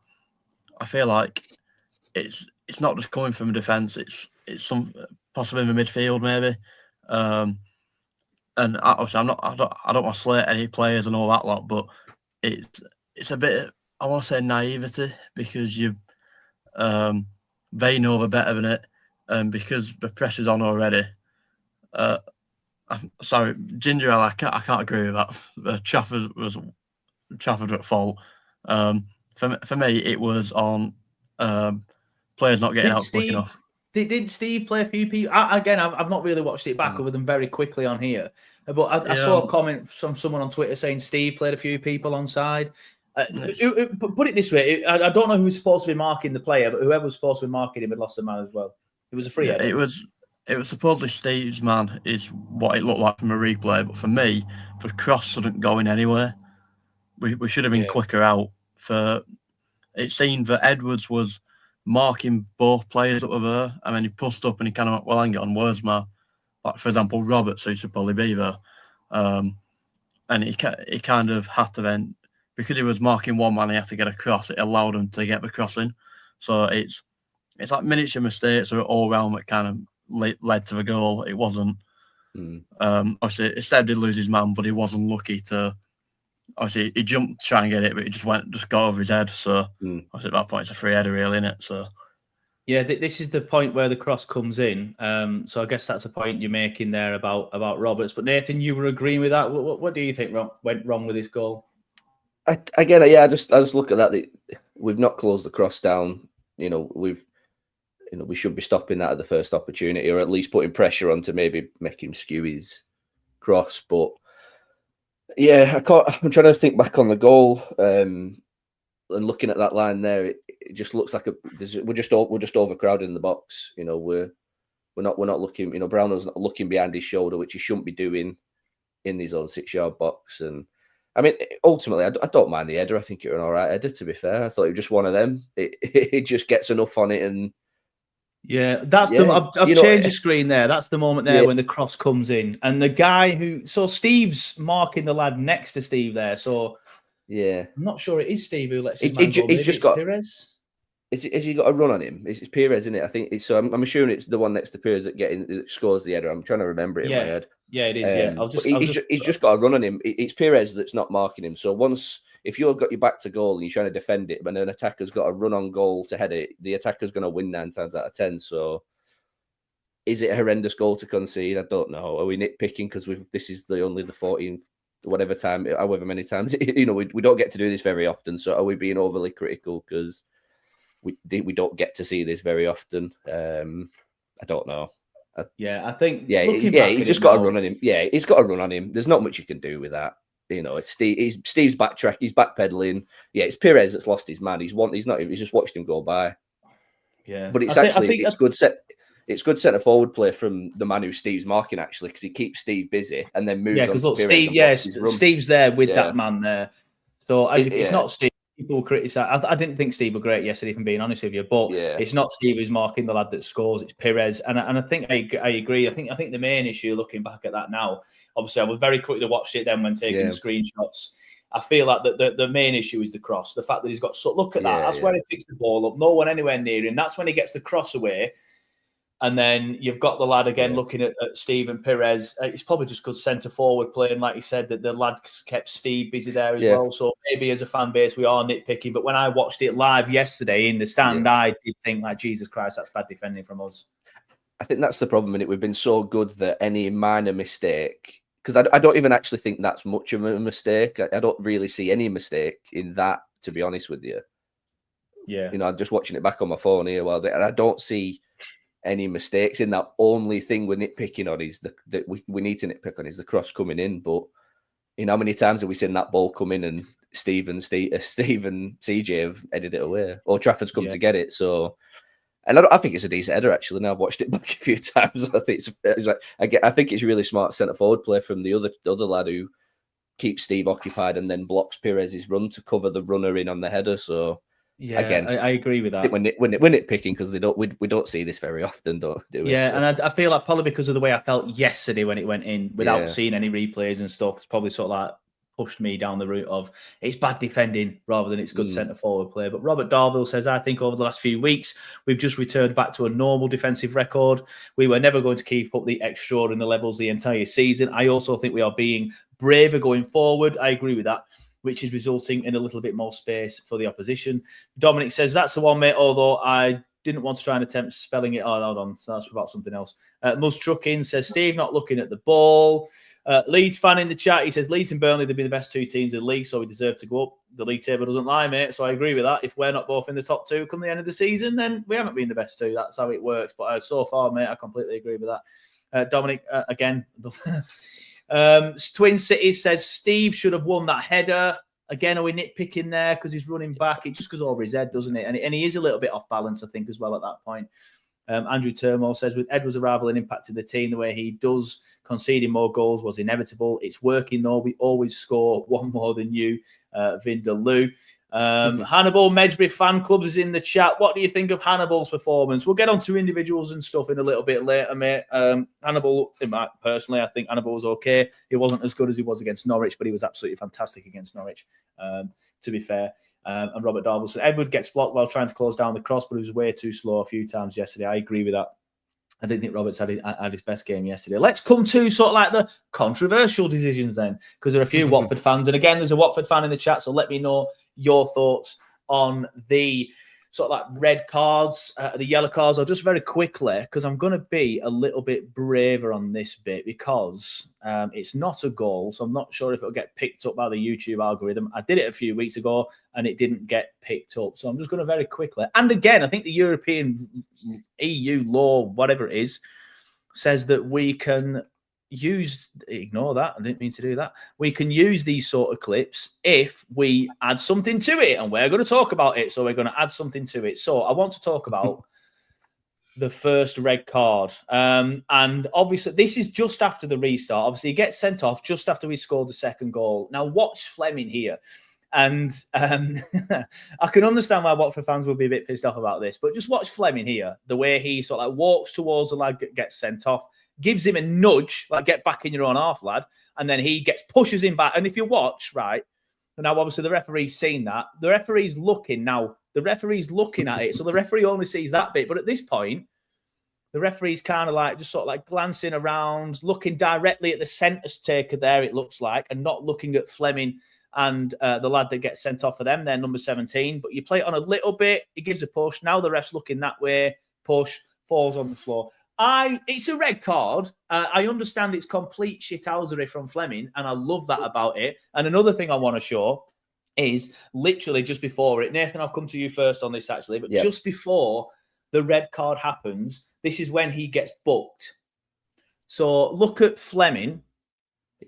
I feel like it's not just coming from a defence. It's some possibly in the midfield maybe, and obviously I don't want to slate any players and all that lot, but it's a bit, I want to say, naivety because they know they're better than it, and because the pressure's on already. Sorry, Ginger Ale, I can't agree with that. The Trafford was at fault. For me, it was on players not getting out quick enough. Did Steve play a few people? Again, I've not really watched it back other than very quickly on here. But I saw a comment from someone on Twitter saying Steve played a few people on side. Put it this way, I don't know who was supposed to be marking the player, but whoever was supposed to be marking him had lost their man as well. It was a free header. It was supposedly Steve's man, is what it looked like from a replay. But for me, the cross shouldn't go in anywhere. We should have been quicker out. It seemed that Edwards was marking both players up with her, and then he pushed up and he kind of went, well, hang on, where's my, like, for example, Roberts, who should probably be there. And he kind of had to then, because he was marking one man, he had to get across. It allowed him to get the cross in. So it's like miniature mistakes or all round that kind of led to the goal. It wasn't. Obviously, Steve did lose his man, but he wasn't lucky to. Obviously, he jumped to try and get it, but he just got over his head. So obviously at that point, it's a free header, really, isn't it? So. Yeah, this is the point where the cross comes in. So I guess that's a point you're making there about Roberts. But Nathan, you were agreeing with that. What do you think went wrong with this goal? I just look at that. We've not closed the cross down. We should be stopping that at the first opportunity, or at least putting pressure on to maybe make him skew his cross. But yeah, I'm trying to think back on the goal, and looking at that line there, it just looks like we're just overcrowded in the box. We're not looking. Brownell's not looking behind his shoulder, which he shouldn't be doing in his own 6-yard box. And I mean, ultimately, I don't mind the header. I think you're an all right header. To be fair, I thought it was just one of them. It just gets enough on it, and I've changed the screen there. That's the moment there when the cross comes in, and the guy Steve's marking the lad next to Steve there. So I'm not sure it is Steve who lets his man go. He's just got Perez. Has he got a run on him? It's Perez, isn't it? I think it's. So I'm assuming it's the one next to Perez that scores the header. I'm trying to remember it in my head. Yeah, it is. He's just got a run on him. It's Perez that's not marking him. So if you've got your back to goal and you're trying to defend it, but an attacker's got a run on goal to head it, the attacker's going to win 9 times out of 10. So is it a horrendous goal to concede? I don't know. Are we nitpicking because this is only the 14th, whatever time, however many times? We don't get to do this very often. So are we being overly critical because we don't get to see this very often? I don't know. I think. He's just got a run on him. Yeah, he's got a run on him. There's not much you can do with that. It's Steve's backtrack. He's backpedaling. Yeah, it's Perez that's lost his man. He's just watched him go by. Yeah, but it's good set. It's good centre forward play from the man who Steve's marking actually, because he keeps Steve busy and then moves. Yeah, because look, Steve's there with that man there. So it's not Steve. People criticise. I didn't think Steve was great yesterday, if I'm being honest with you. But it's not Steve who's marking the lad that scores. It's Perez, and I think I agree. I think the main issue, looking back at that now, obviously I was very quick to watch it then when taking screenshots. I feel like the main issue is the cross. The fact that he's got look at that. That's where he picks the ball up. No one anywhere near him. That's when he gets the cross away. And then you've got the lad again looking at Steve and Perez. It's probably just good centre forward playing, like you said, that the lad kept Steve busy there as well. So maybe as a fan base we are nitpicking. But when I watched it live yesterday in the stand, I did think like, Jesus Christ, that's bad defending from us. I think that's the problem in it. We've been so good that any minor mistake, because I don't even actually think that's much of a mistake. I don't really see any mistake in that, to be honest with you. Yeah, I'm just watching it back on my phone here, and I don't see any mistakes in that. Only thing we're nitpicking on is that we need to nitpick on is the cross coming in. But how many times have we seen that ball come in and Steve and CJ have headed it away, or Trafford's come to get it? So, and I think it's a decent header actually. Now I've watched it back a few times. I think I think it's really smart centre forward play from the other lad who keeps Steve occupied and then blocks Perez's run to cover the runner in on the header. So. Yeah, again, I agree with that. We're nitpicking because we don't see this very often, do we? Yeah, so. And I feel like probably because of the way I felt yesterday when it went in, without seeing any replays and stuff, it's probably sort of like pushed me down the route of it's bad defending rather than it's good centre forward play. But Robert Darville says, I think over the last few weeks we've just returned back to a normal defensive record. We were never going to keep up the extraordinary levels the entire season. I also think we are being braver going forward. I agree with that, which is resulting in a little bit more space for the opposition. Dominic says, that's the one, mate, although I Didn't want to try and attempt spelling it. Oh, hold on. So that's about something else. Muzz Trucking says, Steve not looking at the ball. Leeds fan in the chat, he says, Leeds and Burnley, they've been the best 2 teams in the league, so we deserve to go up. The league table doesn't lie, mate. So I agree with that. If we're not both in the top 2 come the end of the season, then we haven't been the best 2. That's how it works. But so far, mate, I completely agree with that. Dominic, again. Twin Cities says, Steve should have won that header. Again, are we nitpicking there because he's running back? It just goes over his head, doesn't it? And he is a little bit off balance, I think, as well at that point. Andrew Turmoil says, with Edwards' arrival and impact to the team, the way he does, conceding more goals was inevitable. It's working, though. We always score one more than you, Vindaloo. Hannibal Medbury fan clubs is in the chat. What do you think of Hannibal's performance? We'll get on to individuals and stuff in a little bit later, mate. Hannibal, personally, I think Hannibal was okay. He wasn't as good as he was against Norwich, but he was absolutely fantastic against Norwich, to be fair. And Robert Darville said, Edward gets blocked while trying to close down the cross, but he was way too slow a few times yesterday. I agree with that. I didn't think Roberts had his best game yesterday. Let's come to sort of like the controversial decisions then, because there are a few Watford fans. And again, there's a Watford fan in the chat, so let me know your thoughts on the sort of like red cards, the yellow cards, or just very quickly, because I'm going to be a little bit braver on this bit because it's not a goal, so I'm not sure if it'll get picked up by the YouTube algorithm. I did it a few weeks ago and it didn't get picked up, so I'm just going to very quickly. And again, I think the European EU law, whatever it is, says that we can ignore that. I didn't mean to do that. We can use these sort of clips if we add something to it, and we're going to talk about it. So we're going to add something to it. So I want to talk about the first red card. And obviously, this is just after the restart. Obviously, he gets sent off just after we scored the second goal. Now, watch Fleming here. And I can understand why Watford fans will be a bit pissed off about this, but just watch Fleming here. The way he sort of like walks towards the lad, gets sent off, gives him a nudge, like get back in your own half, lad. And then he pushes him back. And if you watch, right, now obviously the referee's seen that. The referee's looking now. The referee's looking at it. So the referee only sees that bit. But at this point, the referee's kind of like just sort of like glancing around, looking directly at the centre taker there, it looks like, and not looking at Fleming and the lad that gets sent off for them. They're number 17. But you play it on a little bit. He gives a push. Now the ref's looking that way. Push. Falls on the floor. It's a red card. I understand it's complete shithousery from Fleming, and I love that about it. And another thing I want to show is literally just before it. Nathan, I'll come to you first on this, actually. But just before the red card happens, this is when he gets booked. So look at Fleming.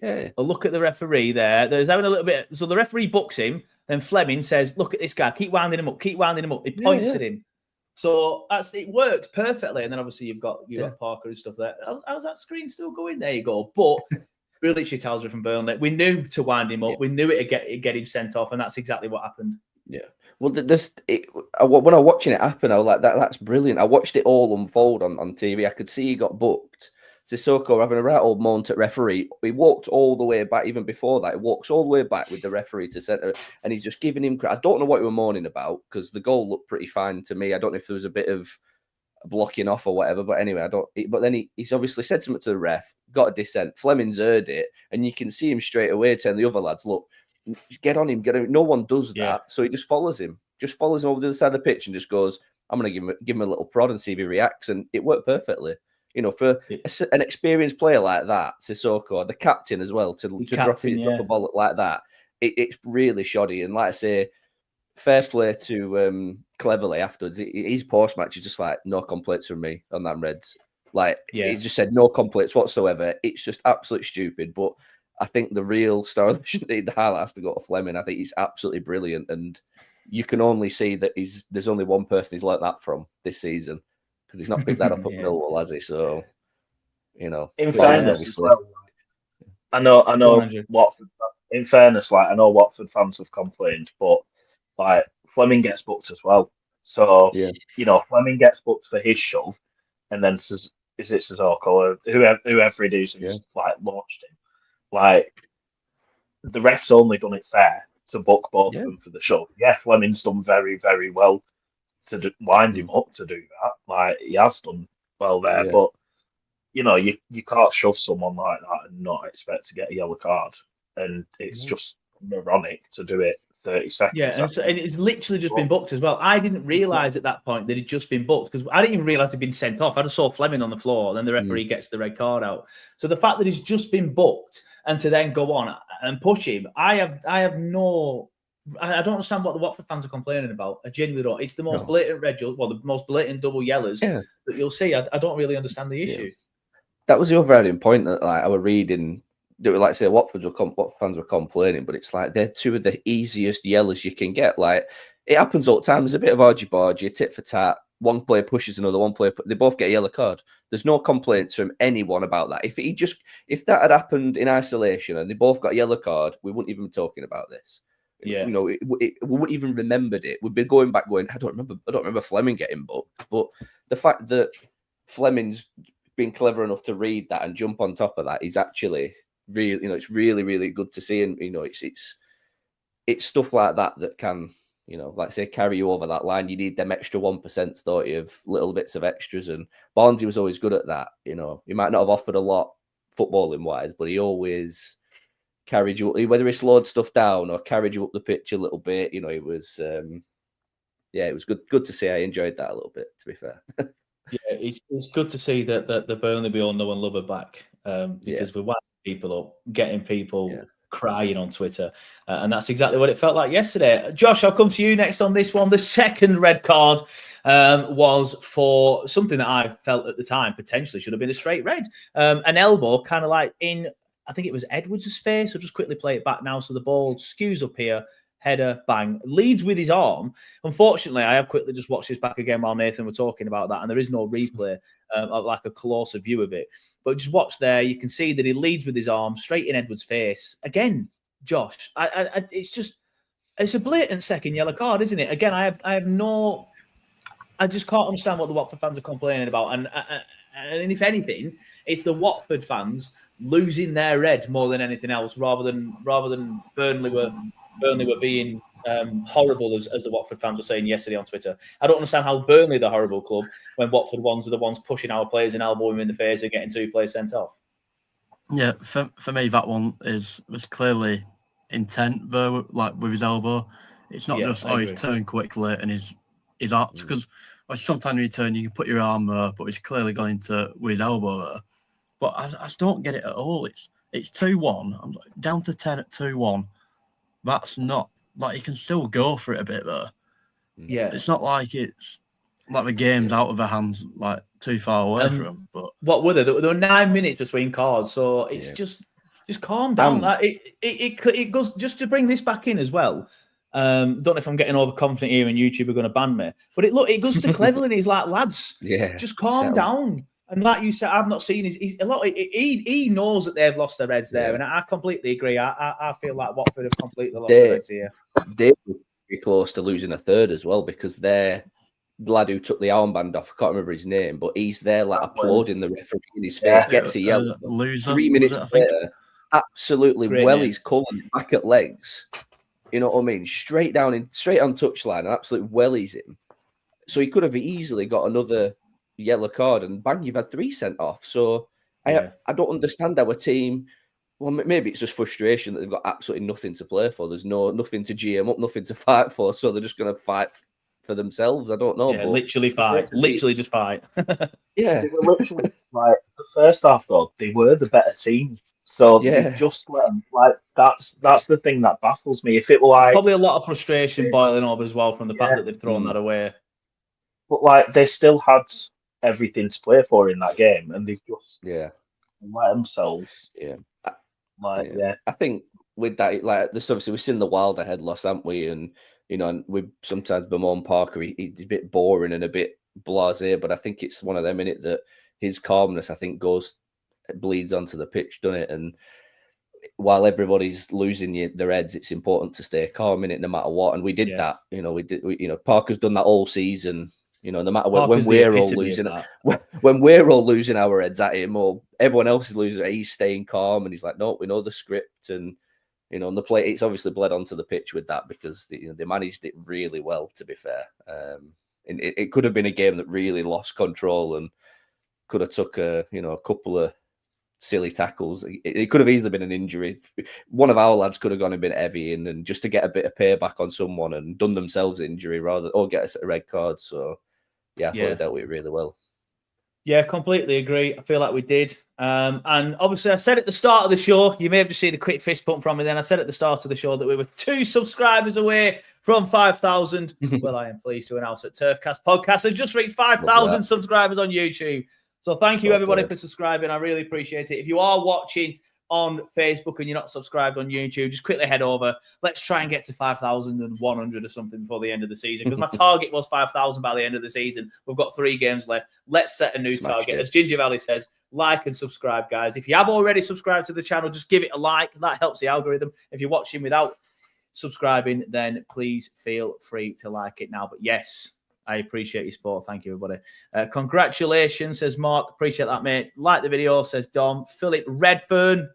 Yeah. Or look at the referee there. There's having a little bit. So the referee books him. Then Fleming says, look at this guy. Keep winding him up. Keep winding him up. He points at him. So it works perfectly. And then obviously you've got Parker and stuff there. How's that screen still going? There you go. But really shithousery from Burnley. We knew to wind him up. Yeah. We knew it to get him sent off. And that's exactly what happened. Yeah. Well, when I was watching it happen, I was like, that's brilliant. I watched it all unfold on TV. I could see he got booked. Sissoko having a right old moan at referee. He walked all the way back, even before that. He walks all the way back with the referee to centre, and he's just giving him credit. I don't know what he was moaning about because the goal looked pretty fine to me. I don't know if there was a bit of blocking off or whatever, but anyway, But then he's obviously said something to the ref, got a dissent. Fleming's heard it, and you can see him straight away telling the other lads, "Look, get on him, get him." No one does that, so he just follows him over to the other side of the pitch and just goes, "I'm going to give him a little prod and see if he reacts," and it worked perfectly. You know, for an experienced player like that, Sissoko, the captain as well, to drop a ball like that, it's really shoddy. And like I say, fair play to Cleverley afterwards. His post-match is just like, no complaints from me on that Reds. Like, he just said, no complaints whatsoever. It's just absolutely stupid. But I think the real star of the highlight has to go to Fleming. I think he's absolutely brilliant. And you can only see that there's only one person he's like that from this season. Because he's not picked that up at Millwall, has he? So, you know. In fairness, as well, I know. Watford. In fairness, like I know Watford fans have complained, but like Fleming gets booked as well. So you know, Fleming gets booked for his shove, and then is it Sissoko or whoever it is who's like launched him? Like the ref's only done it fair to book both of them for the shove. Yeah, Fleming's done very, very well to wind him up to do that. Like he has done well there, but you know, you can't shove someone like that and not expect to get a yellow card. And it's just moronic to do it 30 seconds. Yeah, and it's literally just been booked as well. I didn't realise at that point that it'd just been booked because I didn't even realise it'd been sent off. I just saw Fleming on the floor, and then the referee gets the red card out. So the fact that it's just been booked and to then go on and push him, I don't understand what the Watford fans are complaining about. I genuinely don't. It's the most blatant the most blatant double yellows that you'll see. I don't really understand the issue. That was the overriding point that I was reading. They were like, say, Watford fans were complaining, but it's like they're two of the easiest yellows you can get. Like, it happens all the time. There's a bit of argy-bargy, tit for tat. One player pushes another, they both get a yellow card. There's no complaints from anyone about that. If that had happened in isolation and they both got a yellow card, we wouldn't even be talking about this. Yeah, we wouldn't even remembered it. We'd be going back, I don't remember Fleming getting booked, but the fact that Fleming's been clever enough to read that and jump on top of that is actually really, it's really, really good to see. And it's stuff like that can, like say, carry you over that line. You need them extra 1%, don't you, of little bits of extras. And Barnsley was always good at that. He might not have offered a lot footballing wise, but he always carried you, whether he slowed stuff down or carried you up the pitch a little bit. It was, it was good to see. I enjoyed that a little bit, to be fair. Yeah, it's good to see that the Burnley we all know and love are back because we're winding people up, getting people crying on Twitter, and that's exactly what it felt like yesterday. Josh, I'll come to you next on this one. The second red card was for something that I felt at the time potentially should have been a straight red, an elbow, kind of like in, I think it was Edwards' face. I'll just quickly play it back now. So the ball skews up here. Header, bang, leads with his arm. Unfortunately, I have quickly just watched this back again while Nathan were talking about that, and there is no replay of like a closer view of it. But just watch there, you can see that he leads with his arm straight in Edwards' face. Again, Josh, it's a blatant second yellow card, isn't it? Again, I just can't understand what the Watford fans are complaining about. And if anything, it's the Watford fans losing their red more than anything else, rather than Burnley were being horrible, as the Watford fans were saying yesterday on Twitter. I don't understand how Burnley, the horrible club, when Watford ones are the ones pushing our players and elbowing them in the face and getting 2 players sent off. Yeah, for me, that one was clearly intent there, like with his elbow. It's not just he's turned quickly and his arm, because sometimes when you turn, you can put your arm there, but he's clearly gone into with his elbow there. But I just don't get it at all. It's 2-1. I'm down to 10 at 2-1. That's not like, you can still go for it a bit there. Yeah, it's not like it's like the game's out of their hands, like too far away from them. But what were there? There were 9 minutes between cards, so it's just calm down. It goes, just to bring this back in as well. Don't know if I'm getting overconfident here and YouTube are going to ban me, but it goes to Cleverly. He's like, lads, just calm down. And like you said, I've not seen he's a lot. He knows that they've lost their heads there, and I completely agree. I feel like Watford have completely lost their heads here. They were very close to losing a third as well, because the lad who took the armband off, I can't remember his name, but he's there like applauding the referee in his face, gets a yellow. Loser, 3 minutes later, absolutely wellies Cullen back at legs. You know what I mean? Straight on touchline and absolutely wellies him. So he could have easily got another yellow card, and bang, you've had 3 sent off. So I don't understand our team. Well, maybe it's just frustration that they've got absolutely nothing to play for. There's nothing to GM up, nothing to fight for, so they're just going to fight for themselves. I don't know. Yeah, literally fight. Literally just fight. Yeah. They were literally, like, the first half, though, they were the better team. So they just let them, like, that's the thing that baffles me. If it were like... Probably a lot of frustration boiling over as well from the fact that they've thrown that away. But, like, they still had everything to play for in that game, and they've just let themselves. I think with that, like, this obviously we've seen the Wilder head loss, haven't we? And and we sometimes bemoan Parker. He's a bit boring and a bit blasé, but I think it's one of them in it that his calmness, I think, bleeds onto the pitch, doesn't it? And while everybody's losing their heads, it's important to stay calm in it no matter what. And we did that. Parker's done that all season. No matter when we're all losing, when we're all losing our heads at him, or everyone else is losing, he's staying calm and he's like, no, we know the script, and and the play. It's obviously bled onto the pitch with that, because they managed it really well. To be fair, and it could have been a game that really lost control and could have took a couple of silly tackles. It could have easily been an injury. One of our lads could have gone and been heavy in, and just to get a bit of payback on someone and done themselves injury or get a red card. So yeah, I thought they dealt with it really well. Yeah, completely agree. I feel like we did. And obviously, I said at the start of the show, you may have just seen a quick fist pump from me then. I said at the start of the show that we were 2 subscribers away from 5,000. Well, I am pleased to announce that Turfcast Podcast has just reached 5,000 subscribers on YouTube. So thank you, everybody, for subscribing. I really appreciate it. If you are watching on Facebook and you're not subscribed on YouTube, just quickly head over. Let's try and get to 5,100 or something before the end of the season, because my target was 5,000 by the end of the season. We've got 3 games left. Let's set a new target. As Ginger Valley says, like and subscribe, guys. If you have already subscribed to the channel, just give it a like. That helps the algorithm. If you're watching without subscribing, then please feel free to like it now. But yes, I appreciate your support. Thank you, everybody. Congratulations, says Mark. Appreciate that, mate. Like the video, says Dom. Philip Redfern.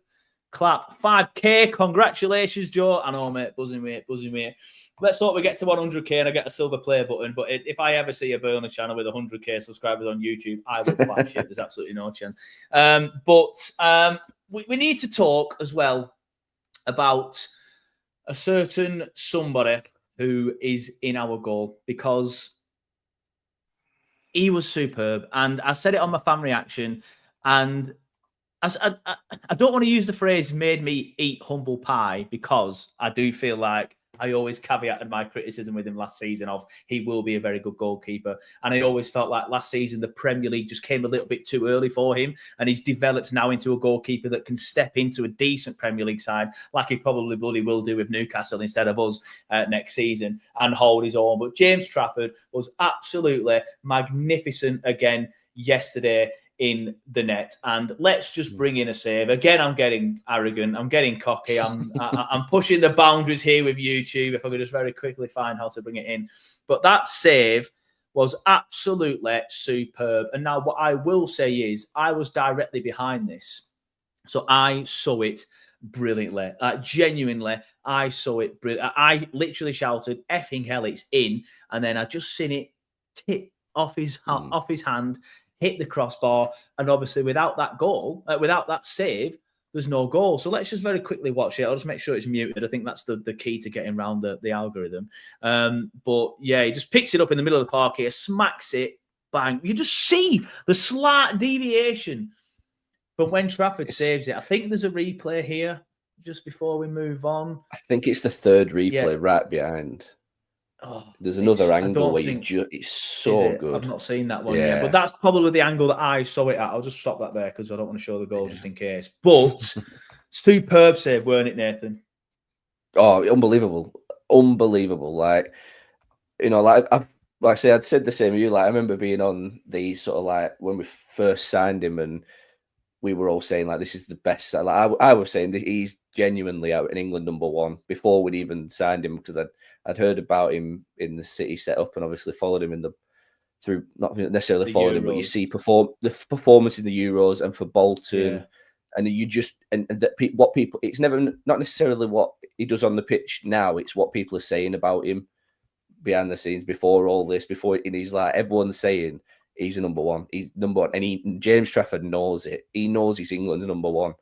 Clap 5K. Congratulations, Joe. I know, mate. Buzzing, mate. Buzzing, mate. Let's hope we get to 100K and I get a silver play button. But if I ever see a Burnley channel with 100K subscribers on YouTube, I will flash it. There's absolutely no chance. But we need to talk as well about a certain somebody who is in our goal, because he was superb. And I said it on my fan reaction, and I don't want to use the phrase "made me eat humble pie," because I do feel like I always caveated my criticism with him last season of he will be a very good goalkeeper. And I always felt like last season the Premier League just came a little bit too early for him, and he's developed now into a goalkeeper that can step into a decent Premier League side, like he probably will do with Newcastle instead of us next season, and hold his own. But James Trafford was absolutely magnificent again yesterday in the net. And let's just bring in a save. Again, I'm getting arrogant. I'm getting cocky. I'm pushing the boundaries here with YouTube. If I could just very quickly find how to bring it in. But that save was absolutely superb. And now what I will say is I was directly behind this. So I saw it brilliantly. Genuinely, I saw it brilliant. I literally shouted, "Effing hell, it's in." And then I just seen it tip off his hand, hit the crossbar, and obviously without that goal, without that save, there's no goal. So let's just very quickly watch it. I'll just make sure it's muted. I think that's the key to getting around the algorithm. But yeah, he just picks it up in the middle of the park here, smacks it, bang. You just see the slight deviation from when Trafford saves it. I think there's a replay here just before we move on. I think it's the third replay right behind. Oh, there's another angle where it's so good. I've not seen that one yet, but that's probably the angle that I saw it at. I'll just stop that there because I don't want to show the goal just in case. But superb save, weren't it, Nathan? Oh, unbelievable. Like, you know, like I say, I'd said the same as you. Like, I remember being on these sort of like when we first signed him, and we were all saying like this is the best. Like I was saying that he's genuinely out in England #1 before we'd even signed him, because I'd heard about him in the City setup and obviously followed him not necessarily followed him, but you see the performance in the Euros and for Bolton, and you just what people, it's not necessarily what he does on the pitch now, it's what people are saying about him behind the scenes before all this, and he's like, everyone's saying he's a #1, he's #1, and James Trafford knows it. He knows he's England's #1.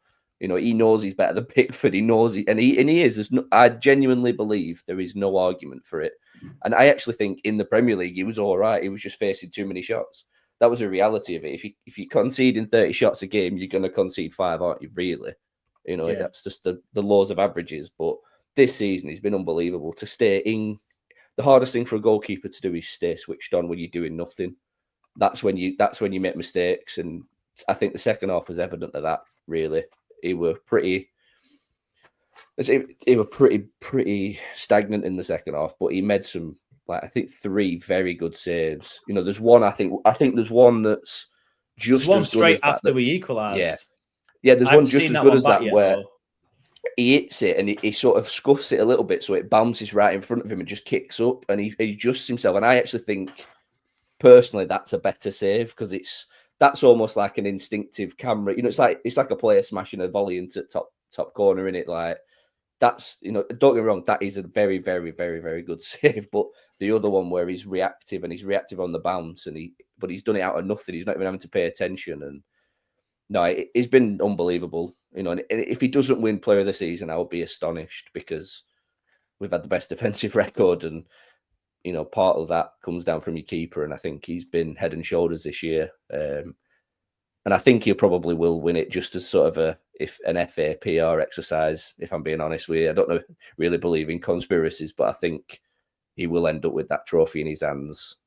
You know, he knows he's better than Pickford. He knows and he is. I genuinely believe there is no argument for it. And I actually think in the Premier League he was all right. He was just facing too many shots. That was a reality of it. If you concede in 30 shots a game, you're going to concede 5, aren't you? Really, you know, that's just the laws of averages. But this season he's been unbelievable. To stay in, the hardest thing for a goalkeeper to do is stay switched on when you're doing nothing. That's when you make mistakes, and I think the second half was evident of that. Really. He were pretty stagnant in the second half, but he made some, like, I think 3 very good saves. You know, there's one I think there's one that's just there's one as good straight as that, after we equalised. Yeah. There's one just as good as that where though. He hits it and he sort of scuffs it a little bit, so it bounces right in front of him and just kicks up, and he adjusts himself. And I actually think, personally, that's a better save, because that's almost like an instinctive camera. You know, it's like a player smashing a volley into top corner, in it. Like, that's, you know, don't get me wrong, that is a very, very, very, very good save. But the other one where he's reactive on the bounce, but he's done it out of nothing. He's not even having to pay attention, and No, he's been unbelievable. You know, and if he doesn't win Player of the Season, I would be astonished because we've had the best defensive record, and you know, part of that comes down from your keeper. And I think he's been head and shoulders this year. And I think he probably will win it just as sort of an FA PR exercise, if I'm being honest with you. I don't really believe in conspiracies, but I think he will end up with that trophy in his hands.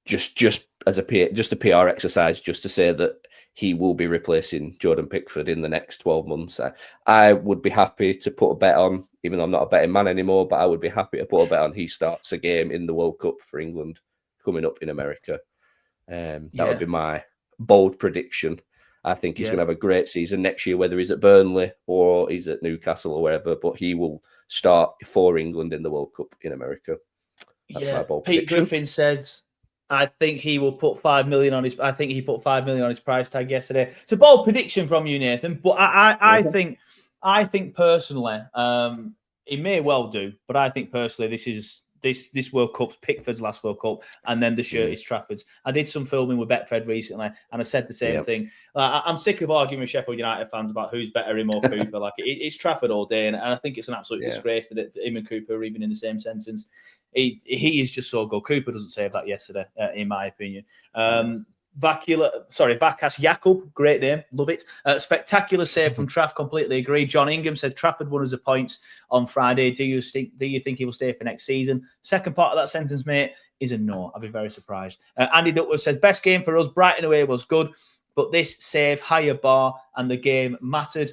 Just as a PR exercise, just to say that he will be replacing Jordan Pickford in the next 12 months. I would be happy to put a bet on, even though I'm not a betting man anymore, but I would be happy to put a bet on he starts a game in the World Cup for England coming up in America. That would be my bold prediction. I think he's going to have a great season next year, whether he's at Burnley or he's at Newcastle or wherever, but he will start for England in the World Cup in America. That's my bold Pete prediction. Griffin says, I think he will put 5 million on his. I think he put 5 million on his price tag yesterday. It's a bold prediction from you, Nathan. But I think personally, he may well do. But I think personally, this World Cup's Pickford's last World Cup, and then the shirt is Trafford's. I did some filming with Betfred recently, and I said the same thing. I'm sick of arguing with Sheffield United fans about who's better, him or Cooper. Like it's Trafford all day, and I think it's an absolute disgrace that him and Cooper are even in the same sentence. He is just so good. Cooper doesn't save that yesterday, in my opinion. Vakas Jakub, great name, love it. Spectacular save from Traff, completely agree. John Ingham said Trafford won us the points on Friday. Do you think he will stay for next season? Second part of that sentence, mate, is a no. I'd be very surprised. Andy Duckworth says best game for us. Brighton away was good, but this save, higher bar, and the game mattered.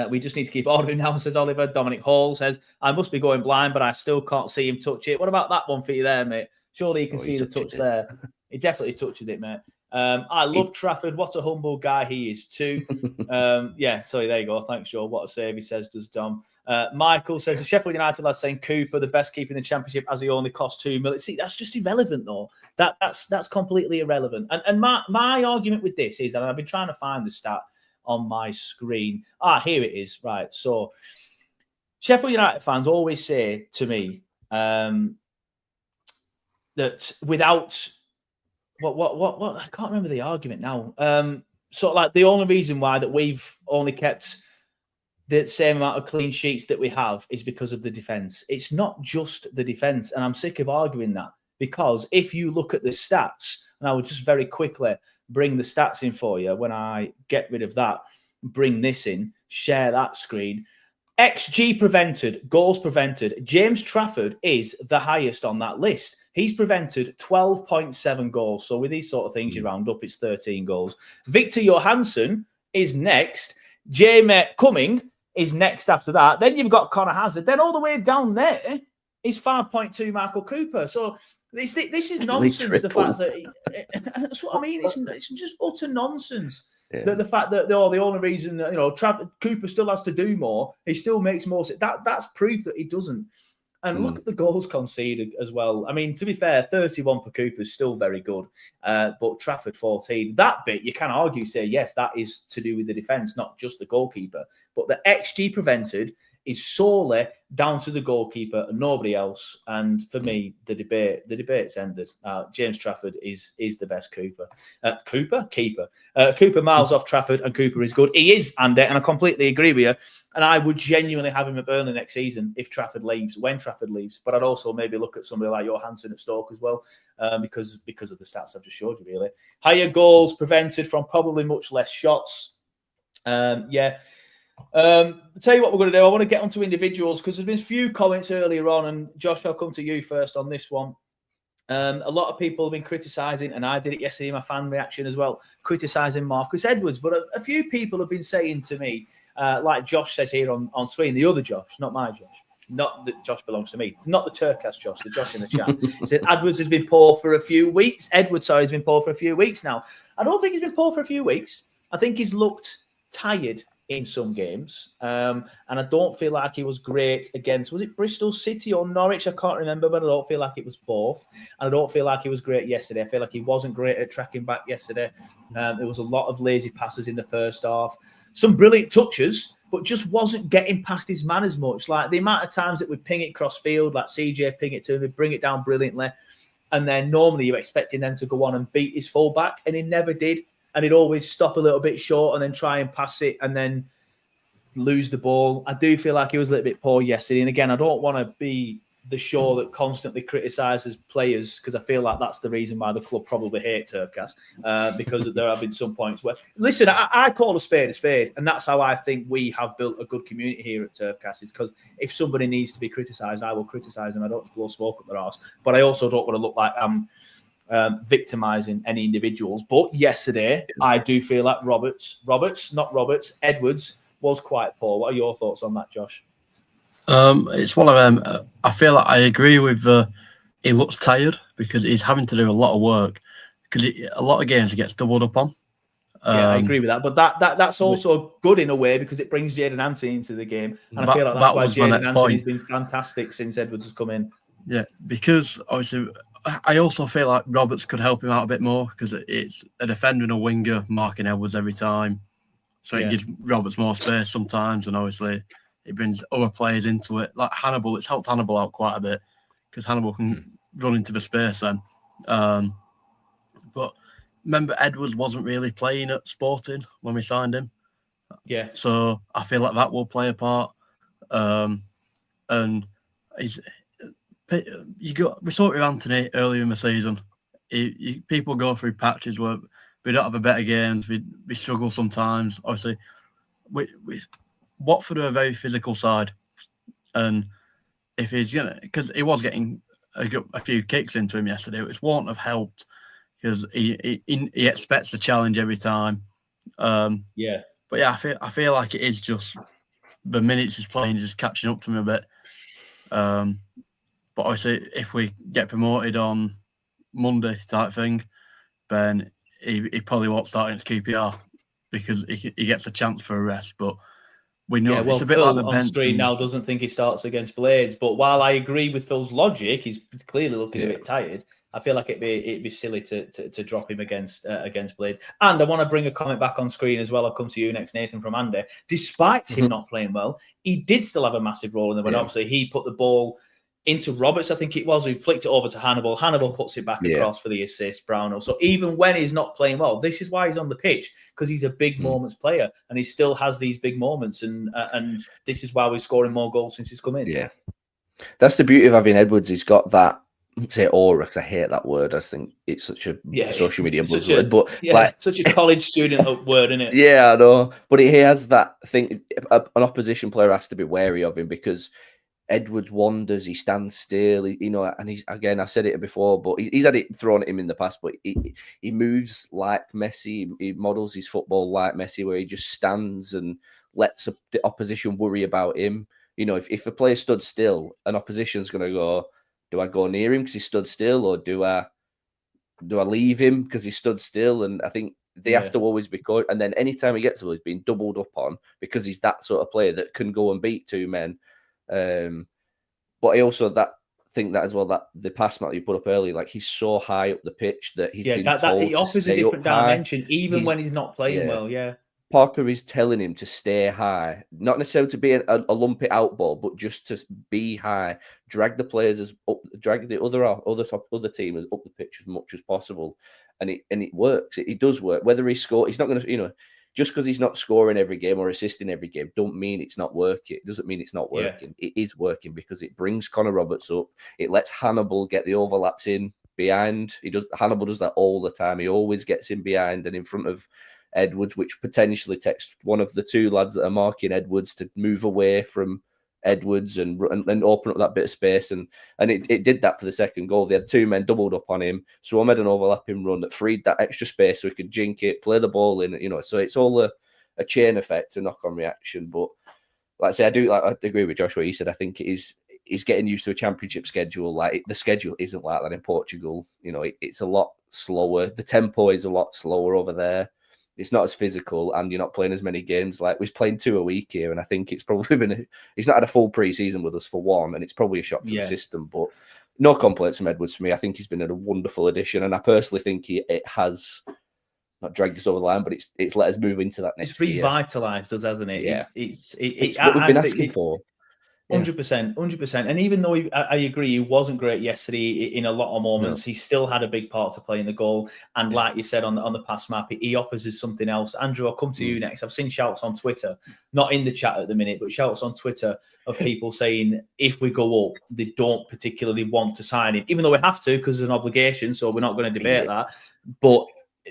We just need to keep ordering now, says Oliver. Dominic Hall says, I must be going blind, but I still can't see him touch it. What about that one for you there, mate? Surely you can see the touch there. He definitely touched it, mate. I love Trafford. What a humble guy he is too. Sorry, there you go. Thanks, Joe. What a save, he says, does Dom. Michael says, the Sheffield United lad saying Cooper, the best keeper in the Championship, as he only cost 2 million. See, that's just irrelevant, though. That's completely irrelevant. And my argument with this is, and I've been trying to find the stat on my screen. Here it is. Right. So Sheffield United fans always say to me that without what I can't remember the argument now. Sort of like the only reason why that we've only kept the same amount of clean sheets that we have is because of the defence. It's not just the defence, and I'm sick of arguing that, because if you look at the stats, and I will just very quickly bring the stats in for you when I get rid of that, bring this in, share that screen. XG prevented, goals prevented. James Trafford is the highest on that list. He's prevented 12.7 goals. So with these sort of things, you round up, it's 13 goals. Victor Johansson is next. Jamie Cumming is next after that. Then you've got Connor Hazard. Then all the way down there is 5.2 Michael Cooper. So this is nonsense. The fact that that's what I mean. It's just utter nonsense. Yeah. The fact that the only reason Cooper still has to do more, he still makes more. That's proof that he doesn't. And look at the goals conceded as well. I mean, to be fair, 31 for Cooper is still very good, but Trafford 14. That bit you can argue, say yes, that is to do with the defence, not just the goalkeeper. But the XG prevented is solely down to the goalkeeper and nobody else. And for me, the debate's ended. James Trafford is the best Cooper. Keeper. Cooper miles off Trafford, and Cooper is good. He is, Andy, and I completely agree with you. And I would genuinely have him at Burnley next season if Trafford leaves, when Trafford leaves. But I'd also maybe look at somebody like Johansson at Stoke as well, because of the stats I've just showed you, really. Higher goals prevented from probably much less shots. I'll tell you what we're going to do. I want to get onto individuals because there's been a few comments earlier on, and Josh, I'll come to you first on this one. A lot of people have been criticising, and I did it yesterday in my fan reaction as well, criticising Marcus Edwards. But a few people have been saying to me, like Josh says here on screen, the other Josh, not my Josh, not that Josh belongs to me, not the Turkcast Josh, the Josh in the chat. He said Edwards has been poor for a few weeks. Has been poor for a few weeks now. I don't think he's been poor for a few weeks. I think he's looked tired in some games. And I don't feel like he was great against, was it Bristol City or Norwich? I can't remember, but I don't feel like it was both. And I don't feel like he was great yesterday. I feel like he wasn't great at tracking back yesterday. There was a lot of lazy passes in the first half. Some brilliant touches, but just wasn't getting past his man as much. Like the amount of times that we'd ping it cross field, like CJ ping it to him, he'd bring it down brilliantly. And then normally you're expecting them to go on and beat his fullback, and he never did. and he'd always stop a little bit short and then try and pass it and then lose the ball. I do feel like he was a little bit poor yesterday. And again, I don't want to be the show that constantly criticises players, because I feel like that's the reason why the club probably hate Turfcast, because there have been some points where, listen, I call a spade, and that's how I think we have built a good community here at Turfcast, is because if somebody needs to be criticised, I will criticise them. I don't just blow smoke up their arse, but I also don't want to look like I'm victimising any individuals. But yesterday, I do feel like Edwards was quite poor. What are your thoughts on that, Josh? It's one of them. I feel like I agree with. He looks tired because he's having to do a lot of work. Because a lot of games he gets doubled up on. Yeah, I agree with that. But that's also good in a way, because it brings Jadon Anthony into the game, and I feel like that's why Jadon Anthony's been fantastic since Edwards has come in. Yeah, because obviously I also feel like Roberts could help him out a bit more, because it's a defender and a winger marking Edwards every time, so it gives Roberts more space sometimes, and obviously it brings other players into it. Like Hannibal, it's helped Hannibal out quite a bit, because Hannibal can run into the space then. But remember, Edwards wasn't really playing at Sporting when we signed him. Yeah. So I feel like that will play a part. And we saw it with Anthony earlier in the season. People go through patches where we don't have a better games. We struggle sometimes. Obviously, Watford are a very physical side, and if he's because he was getting a few kicks into him yesterday, which won't have helped, because he expects the challenge every time. But yeah, I feel like it is just the minutes he's playing just catching up to him a bit. But obviously, if we get promoted on Monday type thing, then he probably won't start against QPR, because he gets a chance for a rest. But we know it's a bit Phil like the on bench screen now doesn't think he starts against Blades. But while I agree with Phil's logic, he's clearly looking a bit tired. I feel like it'd be silly to drop him against Blades. And I want to bring a comment back on screen as well. I'll come to you next, Nathan, from Andy. Despite him not playing well, he did still have a massive role in the win. Obviously, he put the ball into Roberts, I think it was, who flicked it over to Hannibal. Hannibal puts it back across for the assist, Brownell. So even when he's not playing well, this is why he's on the pitch, because he's a big moments player, and he still has these big moments, and this is why we're scoring more goals since he's come in. Yeah, that's the beauty of having Edwards. He's got that, say, aura, because I hate that word. I think it's such a social media buzzword, but such a college student word, isn't it? Yeah, I know, but he has that thing. An opposition player has to be wary of him, because Edwards wanders, he stands still, and he's, again, I've said it before, but he's had it thrown at him in the past, but he moves like Messi, he models his football like Messi, where he just stands and lets the opposition worry about him. If a player stood still, an opposition's going to go, do I go near him because he stood still, or do I leave him because he stood still? And I think they have to always be caught. And then anytime he gets the ball, he's being doubled up on, because he's that sort of player that can go and beat two men. But I also think that as well, that the pass mark you put up earlier, like, he's so high up the pitch that he's been told he offers to a different dimension, even he's, when he's not playing well. Yeah, Parker is telling him to stay high, not necessarily to be a lumpy out ball, but just to be high, drag the players up, drag the other team up the pitch as much as possible, and it works. It does work. Whether he scores, he's not going to, just because he's not scoring every game or assisting every game, don't mean it's not working. It doesn't mean it's not working. It is working, because it brings Connor Roberts up. It lets Hannibal get the overlaps in behind. Hannibal does that all the time. He always gets in behind and in front of Edwards, which potentially takes one of the two lads that are marking Edwards to move away from Edwards and open up that bit of space, and it did that for the second goal. They had two men doubled up on him, so I made an overlapping run that freed that extra space so he could jink it, play the ball in, so it's all a chain effect, a knock-on reaction. But like I say, I agree with Josh what he said. I think he's getting used to a championship schedule. Like, the schedule isn't like that in Portugal. It's a lot slower. The tempo is a lot slower over there. It's not as physical, and you're not playing as many games. Like, we're playing 2 a week here, and I think it's probably he's not had a full pre-season with us for one, and it's probably a shock to the system. But no complaints from Edwards for me. I think he's been a wonderful addition, and I personally think it has not dragged us over the line, but it's let us move into that next year. It's revitalised us, hasn't it? Yeah. It's what we've been asking for. 100%, 100%. And even though I agree, he wasn't great yesterday in a lot of moments, he still had a big part to play in the goal. And like you said on the pass map, he offers us something else. Andrew, I'll come to you next. I've seen shouts on Twitter, not in the chat at the minute, but shouts on Twitter of people saying if we go up, they don't particularly want to sign him, even though we have to because there's an obligation. So we're not going to debate that. But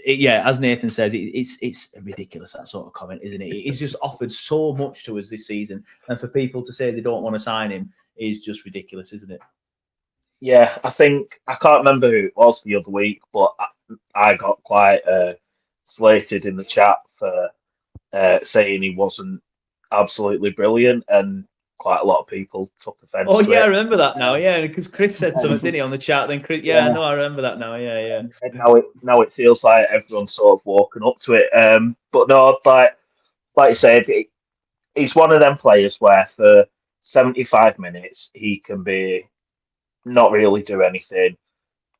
as Nathan says, it's ridiculous, that sort of comment, isn't it? He's just offered so much to us this season, and for people to say they don't want to sign him is just ridiculous, isn't it? Yeah, I can't remember who it was the other week, but I got quite slated in the chat for saying he wasn't absolutely brilliant, and quite a lot of people took offence. Oh yeah, I remember that now. Yeah, because Chris said something, didn't he, on the chat? Then Chris, no, I remember that now. Yeah. And now it feels like everyone's sort of walking up to it. But no, like I said, he's one of them players where for 75 minutes he can be not really do anything.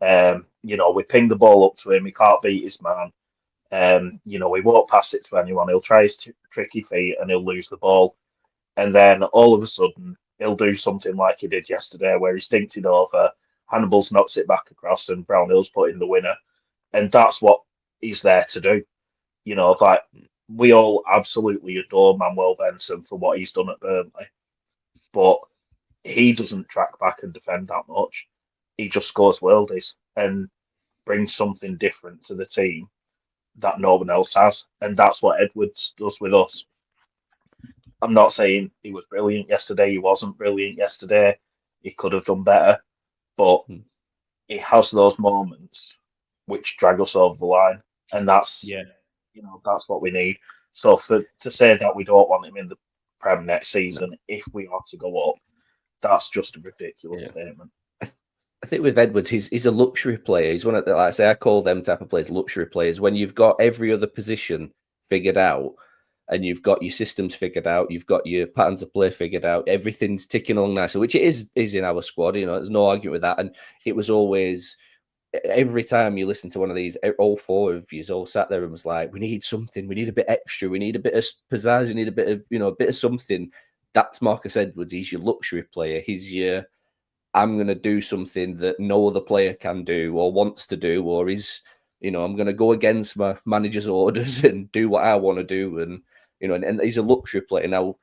We ping the ball up to him, he can't beat his man. He won't pass it to anyone. He'll try his tricky feet and he'll lose the ball. And then all of a sudden, he'll do something like he did yesterday, where he's dinked it over, Hannibal's knocks it back across, and Brownhill's put in the winner. And that's what he's there to do. Like, we all absolutely adore Manuel Benson for what he's done at Burnley. But he doesn't track back and defend that much. He just scores worldies and brings something different to the team that no one else has. And that's what Edwards does with us. I'm not saying he was brilliant yesterday. He wasn't brilliant yesterday. He could have done better. But he has those moments which drag us over the line. And that's that's what we need. So to say that we don't want him in the Prem next season, if we are to go up, that's just a ridiculous statement. I think with Edwards, he's a luxury player. He's one of the, like I say, I call them type of players luxury players. When you've got every other position figured out, and you've got your systems figured out, you've got your patterns of play figured out, everything's ticking along nicely, which it is in our squad. There's no argument with that. And it was always, every time you listen to one of these, all four of you all sat there and was like, we need something, we need a bit extra, we need a bit of pizzazz, we need a bit of, a bit of something. That's Marcus Edwards. He's your luxury player. He's your, I'm going to do something that no other player can do or wants to do, or is, I'm going to go against my manager's orders and do what I want to do. And, and he's a luxury player. Now,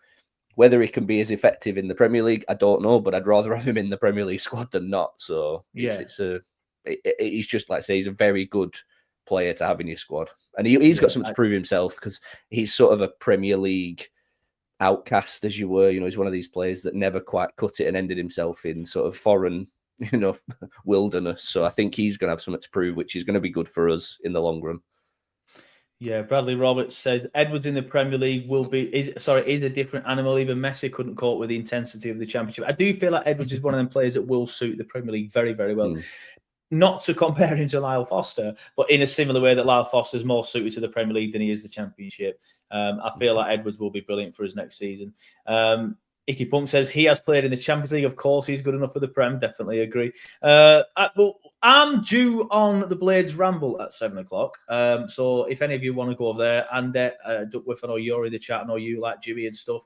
whether he can be as effective in the Premier League, I don't know, but I'd rather have him in the Premier League squad than not. So he's just, like I say, he's a very good player to have in your squad. And he's got something to prove himself, because he's sort of a Premier League outcast, as you were. He's one of these players that never quite cut it and ended himself in sort of foreign, wilderness. So I think he's going to have something to prove, which is going to be good for us in the long run. Yeah, Bradley Roberts says Edwards in the Premier League is a different animal. Even Messi couldn't cope with the intensity of the Championship. I do feel like Edwards is one of them players that will suit the Premier League very, very well. Not to compare him to Lyle Foster, but in a similar way that Lyle Foster is more suited to the Premier League than he is the Championship. I feel like Edwards will be brilliant for us next season. Icky Punk says he has played in the Champions League. Of course, he's good enough for the Prem. Definitely agree. I'm due on the Blades Ramble at 7:00. So if any of you want to go over there, and Duckworth, I know you're in the chat, I know you like Jimmy and stuff.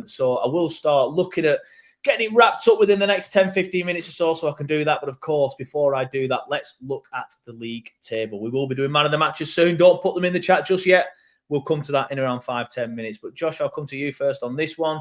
So I will start looking at getting it wrapped up within the next 10-15 minutes or so I can do that. But of course, before I do that, let's look at the league table. We will be doing man of the matches soon. Don't put them in the chat just yet. We'll come to that in around 5-10 minutes. But Josh, I'll come to you first on this one.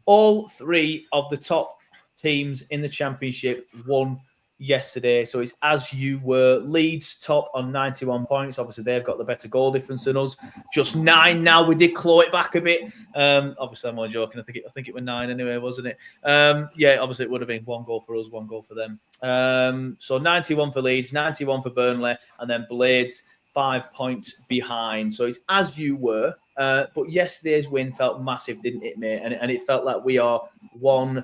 All three of the top teams in the Championship won yesterday. So it's as you were. Leeds top on 91 points. Obviously, they've got the better goal difference than us. Just 9 now. We did claw it back a bit. Obviously, I'm only joking. I think it was 9 anyway, wasn't it? Obviously, it would have been 1 goal for us, 1 goal for them. So 91 for Leeds, 91 for Burnley, and then Blades 5 points behind. So it's as you were. But yesterday's win felt massive, didn't it, mate? And it felt like we are 1,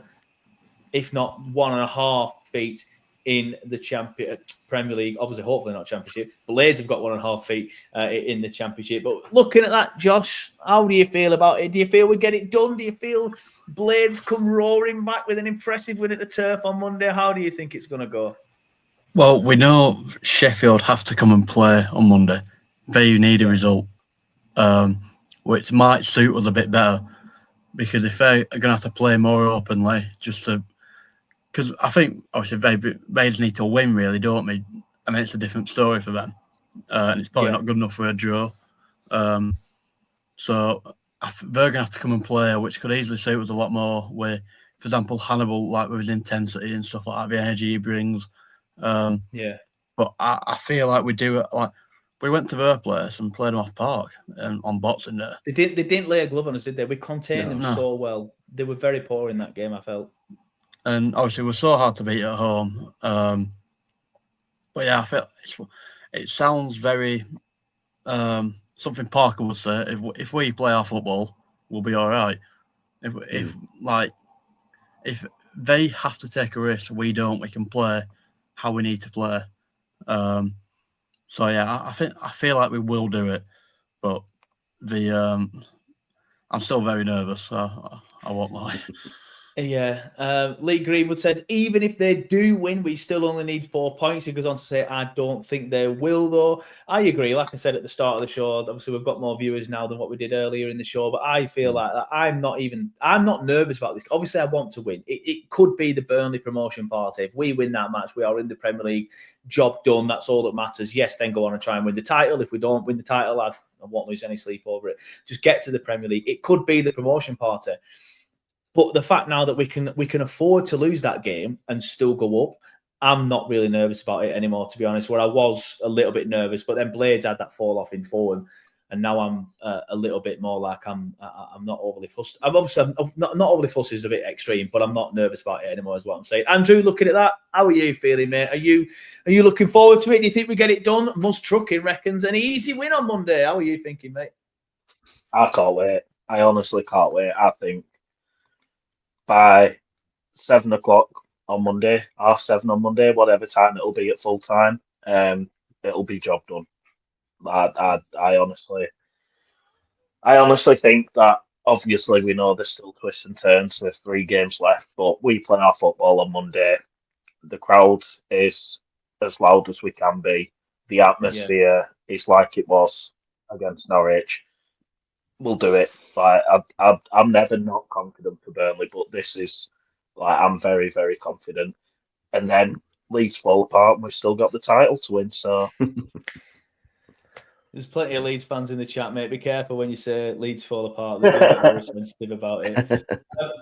if not 1.5 feet in the Premier League. Obviously, hopefully not Championship. Blades have got 1.5 feet in the Championship. But looking at that, Josh, how do you feel about it? Do you feel we get it done? Do you feel Blades come roaring back with an impressive win at the Turf on Monday? How do you think it's going to go? Well, we know Sheffield have to come and play on Monday. They need a result, which might suit us a bit better. because if they're going to have to play more openly, because I think obviously they just need to win, really, don't they? I mean, it's a different story for them, and it's probably not good enough for a draw. So they're going to have to come and play, which could easily suit us a lot more. With, for example, Hannibal, like with his intensity and stuff like that, the energy he brings. But I feel like we do it like we went to their place and played them off park and on Boxing Day. They didn't lay a glove on us, did they? We contained them so well. They were very poor in that game, I felt. And obviously, we're so hard to beat at home. But yeah, I feel it sounds very something Parker would say. If we play our football, we'll be all right. If they have to take a risk, we don't. We can play how we need to play. So yeah, I feel like we will do it, but I'm still very nervous. So I won't lie. Yeah. Lee Greenwood says, even if they do win, we still only need 4 points. He goes on to say, I don't think they will, though. I agree. Like I said at the start of the show, obviously we've got more viewers now than what we did earlier in the show, but I feel like that I'm not nervous about this. Obviously, I want to win. It could be the Burnley promotion party. If we win that match, we are in the Premier League. Job done. That's all that matters. Yes, then go on and try and win the title. If we don't win the title, I won't lose any sleep over it. Just get to the Premier League. It could be the promotion party. But the fact now that we can afford to lose that game and still go up, I'm not really nervous about it anymore, to be honest. Where I was a little bit nervous, but then Blades had that fall off in Fulham, and now I'm a little bit more like I'm not overly fussed. I'm not overly fussed is a bit extreme, but I'm not nervous about it anymore, is what I'm saying. Andrew, looking at that, how are you feeling, mate? Are you looking forward to it? Do you think we get it done? Must Trucking reckons an easy win on Monday. How are you thinking, mate? I can't wait. I honestly can't wait. I think by 7 o'clock on Monday, 7:30 on Monday, whatever time it'll be at full time, it'll be job done. I honestly think that obviously we know there's still twists and turns. There's 3 games left, but we play our football on Monday. The crowd is as loud as we can be. The atmosphere is like it was against Norwich. We'll do it. Like I'm never not confident for Burnley, but this is like I'm very, very confident. And then Leeds fall apart, and we've still got the title to win. So there's plenty of Leeds fans in the chat, mate. Be careful when you say Leeds fall apart. They're a bit very sensitive about it.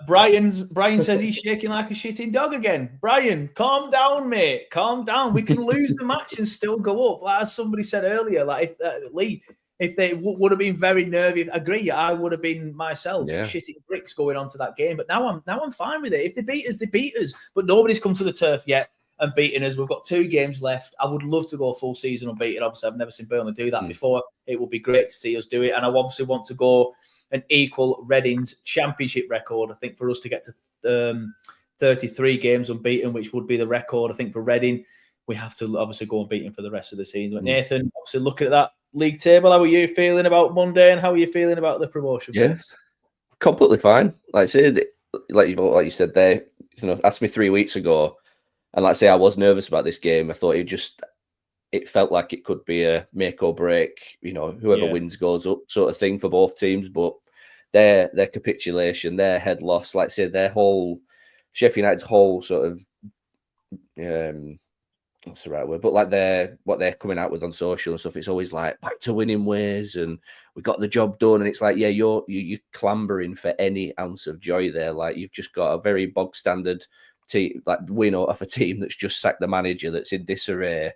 Brian says he's shaking like a shitting dog again. Brian, calm down, mate. Calm down. We can lose the match and still go up. Like, as somebody said earlier, like if they would have been very nervy, agree, I would have been myself shitting bricks going on to that game. But now I'm fine with it. If they beat us, they beat us. But nobody's come to the turf yet and beaten us. We've got 2 games left. I would love to go full season unbeaten. Obviously, I've never seen Burnley do that before. It would be great to see us do it. And I obviously want to go and equal Reading's championship record. I think for us to get to 33 games unbeaten, which would be the record, I think, for Reading, we have to obviously go unbeaten for the rest of the season. But Nathan, obviously looking at that league table, how are you feeling about Monday and how are you feeling about the promotion? Yes, completely fine. Like I said, like you said there, asked me 3 weeks ago, and like I say, I was nervous about this game. I thought it felt like it could be a make or break, whoever wins goes up sort of thing for both teams. But their capitulation, their head loss, like I say, their whole Sheffield United's whole sort of what's the right word? But like what they're coming out with on social and stuff, it's always like back to winning ways and we got the job done. And it's like, you're clambering for any ounce of joy there. Like you've just got a very bog standard team, like win off a team that's just sacked the manager, that's in disarray.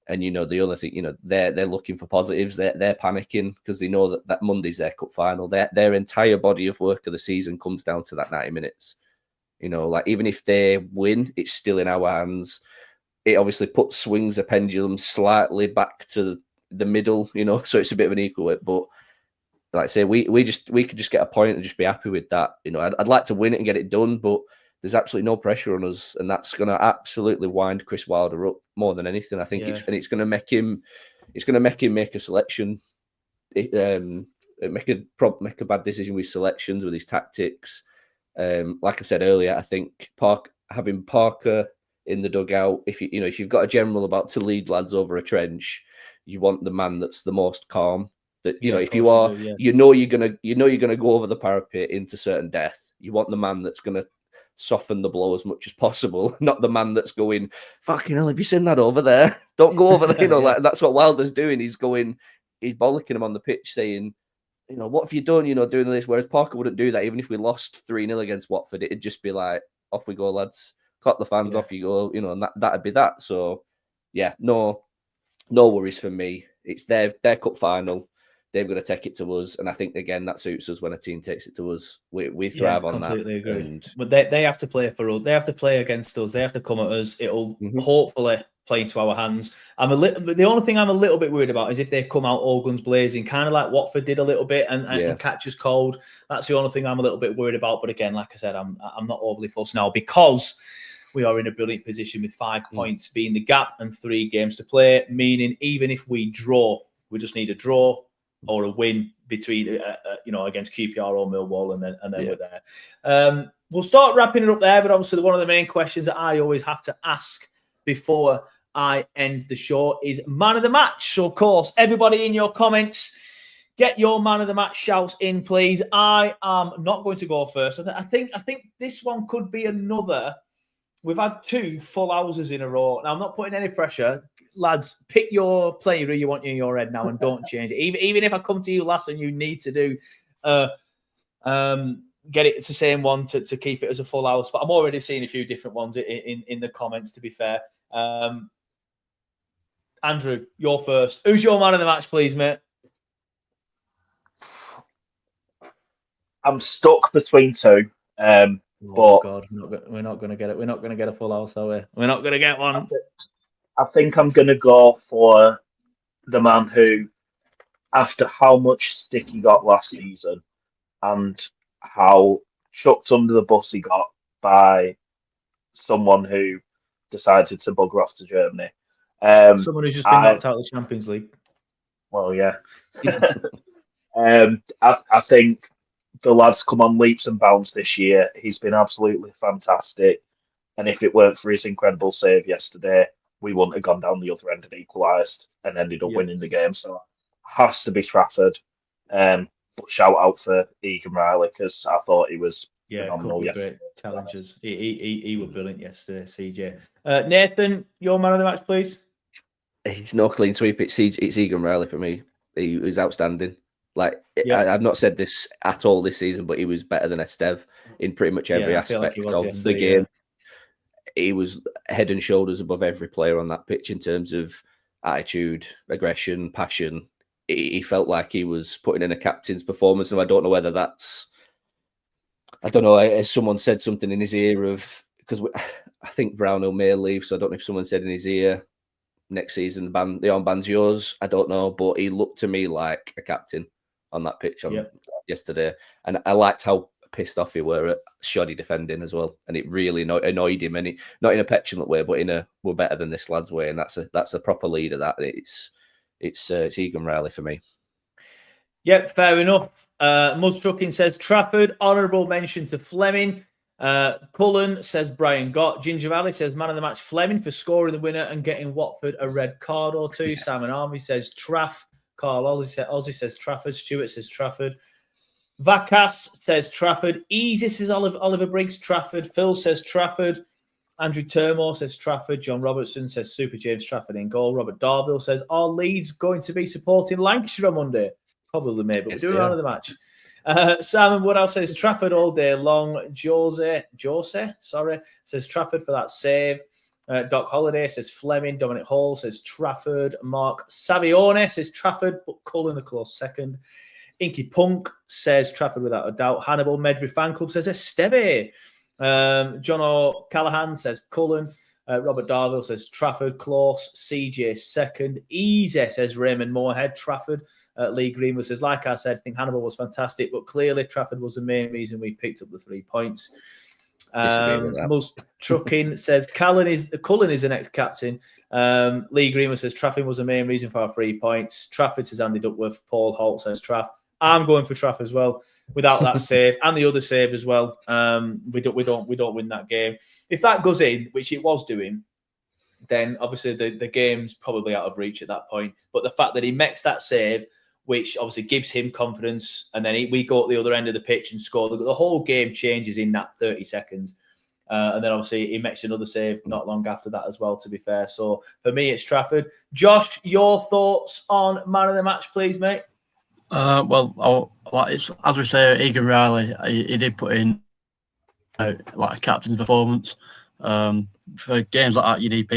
And the other thing, they're looking for positives. They're panicking because they know that Monday's their cup final. Their entire body of work of the season comes down to that 90 minutes. Like even if they win, it's still in our hands. It obviously swings the pendulum slightly back to the middle, so it's a bit of an equal weight. But like I say, we could just get a point and just be happy with that. I'd like to win it and get it done, but there's absolutely no pressure on us, and that's going to absolutely wind Chris Wilder up more than anything. I think it's going to make him make a selection, make a bad decision with selections, with his tactics. Like I said earlier, I think having Parker in the dugout, if you've got a general about to lead lads over a trench, you want the man that's the most calm, That you know, if of you course are, you do, yeah. you're gonna go over the parapet into certain death. You want the man that's gonna soften the blow as much as possible, not the man that's going, fucking hell, have you seen that over there? Don't go over there. You know, Yeah. like that's what Wilder's doing. He's bollocking him on the pitch, saying, you know, what have you done? You know, doing this. Whereas Parker wouldn't do that. Even if we lost 3-0 against Watford, it'd just be like, off we go, lads. Cut the fans, off you go. You know, and that'd be that. So, yeah, no worries for me. It's their cup final. They've got to take it to us, and I think again that suits us when a team takes it to us. We thrive on that. Completely agree. And But they have to play for us. They have to play against us. They have to come at us. It'll hopefully play into our hands. The only thing I'm a little bit worried about is if they come out all guns blazing, kind of like Watford did a little bit, and catch us cold. That's the only thing I'm a little bit worried about. But again, like I said, I'm not overly fussed now because we are in a brilliant position with 5 points being the gap and 3 games to play. Meaning, even if we draw, we just need a draw or a win between, against QPR or Millwall, and then we're there. We'll start wrapping it up there, but obviously one of the main questions that I always have to ask before I end the show is man of the match. So, of course, everybody in your comments, get your man of the match shouts in, please. I am not going to go first. I think this one could be another. We've had 2 full houses in a row. Now, I'm not putting any pressure. Lads, pick your player who you want in your head now and don't change it. Even if I come to you last and you need to do get it, it's the same one to keep it as a full house. But I'm already seeing a few different ones in the comments, to be fair. Andrew, you're first. Who's your man of the match, please, mate? I'm stuck between 2. Oh God, we're not going to get it. We're not going to get a full house, are we? We're not going to get one. I think I'm going to go for the man who, after how much stick he got last season and how chucked under the bus he got by someone who decided to bugger off to Germany. Someone who's just been knocked out of the Champions League. Well, yeah. I think the lad's come on leaps and bounds this year. He's been absolutely fantastic. And if it weren't for his incredible save yesterday, we wouldn't have gone down the other end and equalised and ended up winning the game. So it has to be Trafford. But shout out for Egan Riley, because I thought he was phenomenal yesterday. Great challenges. He was brilliant yesterday, CJ. Nathan, your man of the match, please. He's no clean sweep. It's Egan Riley for me. He was outstanding. I've not said this at all this season, but he was better than Estev in pretty much every aspect of the game. Yeah. He was head and shoulders above every player on that pitch in terms of attitude, aggression, passion. He felt like he was putting in a captain's performance. And I don't know whether that's, as someone said something in his ear because I think Brownhill may leave. So I don't know if someone said in his ear, next season, the armband's yours. I don't know, but he looked to me like a captain on that pitch yesterday. And I liked how pissed off he were at shoddy defending as well. And it really annoyed him. And not in a petulant way, but in a we're better than this lad's way. And that's a proper leader. That it's Egan Riley for me. Yep, fair enough. Mud Trucking says Trafford. Honourable mention to Fleming. Cullen says Brian Gott. Ginger Valley says man of the match Fleming for scoring the winner and getting Watford a red card or 2. Simon Harvey says Traff. Carl Ozzy says Trafford. Stuart says Trafford. Vakas says Trafford. Easy says Oliver Briggs. Trafford. Phil says Trafford. Andrew Turmore says Trafford. John Robertson says Super James Trafford in goal. Robert Darville says are Leeds going to be supporting Lancashire on Monday? Probably, maybe. But we're doing man of the match. Simon Woodhouse says Trafford all day long. Jose, says Trafford for that save. Doc Holliday says Fleming. Dominic Hall says Trafford. Mark Savione says Trafford, but Cullen a close second. Inky Punk says Trafford without a doubt. Hannibal Medry Fan Club says Esteve. John O'Callaghan says Cullen. Robert Darville says Trafford. Close. CJ second. Easy says Raymond Moorhead. Trafford. Lee Greenwood says, like I said, I think Hannibal was fantastic, but clearly Trafford was the main reason we picked up the 3 points. Most Trucking says Cullen is the next captain. Lee Greenwood says Trafford was the main reason for our 3 points. Trafford says Andy Duckworth. Paul Holt says Traff. I'm going for Traff as well. Without that save and the other save as well, we don't win that game. If that goes in, which it was doing, then obviously the game's probably out of reach at that point. But the fact that he makes that save which obviously gives him confidence. And then we go at the other end of the pitch and score. The whole game changes in that 30 seconds. And then obviously he makes another save not long after that as well, to be fair. So for me, it's Trafford. Josh, your thoughts on man of the match, please, mate? It's, as we say, Egan Riley, he did put in like a captain's performance. For games like that, you need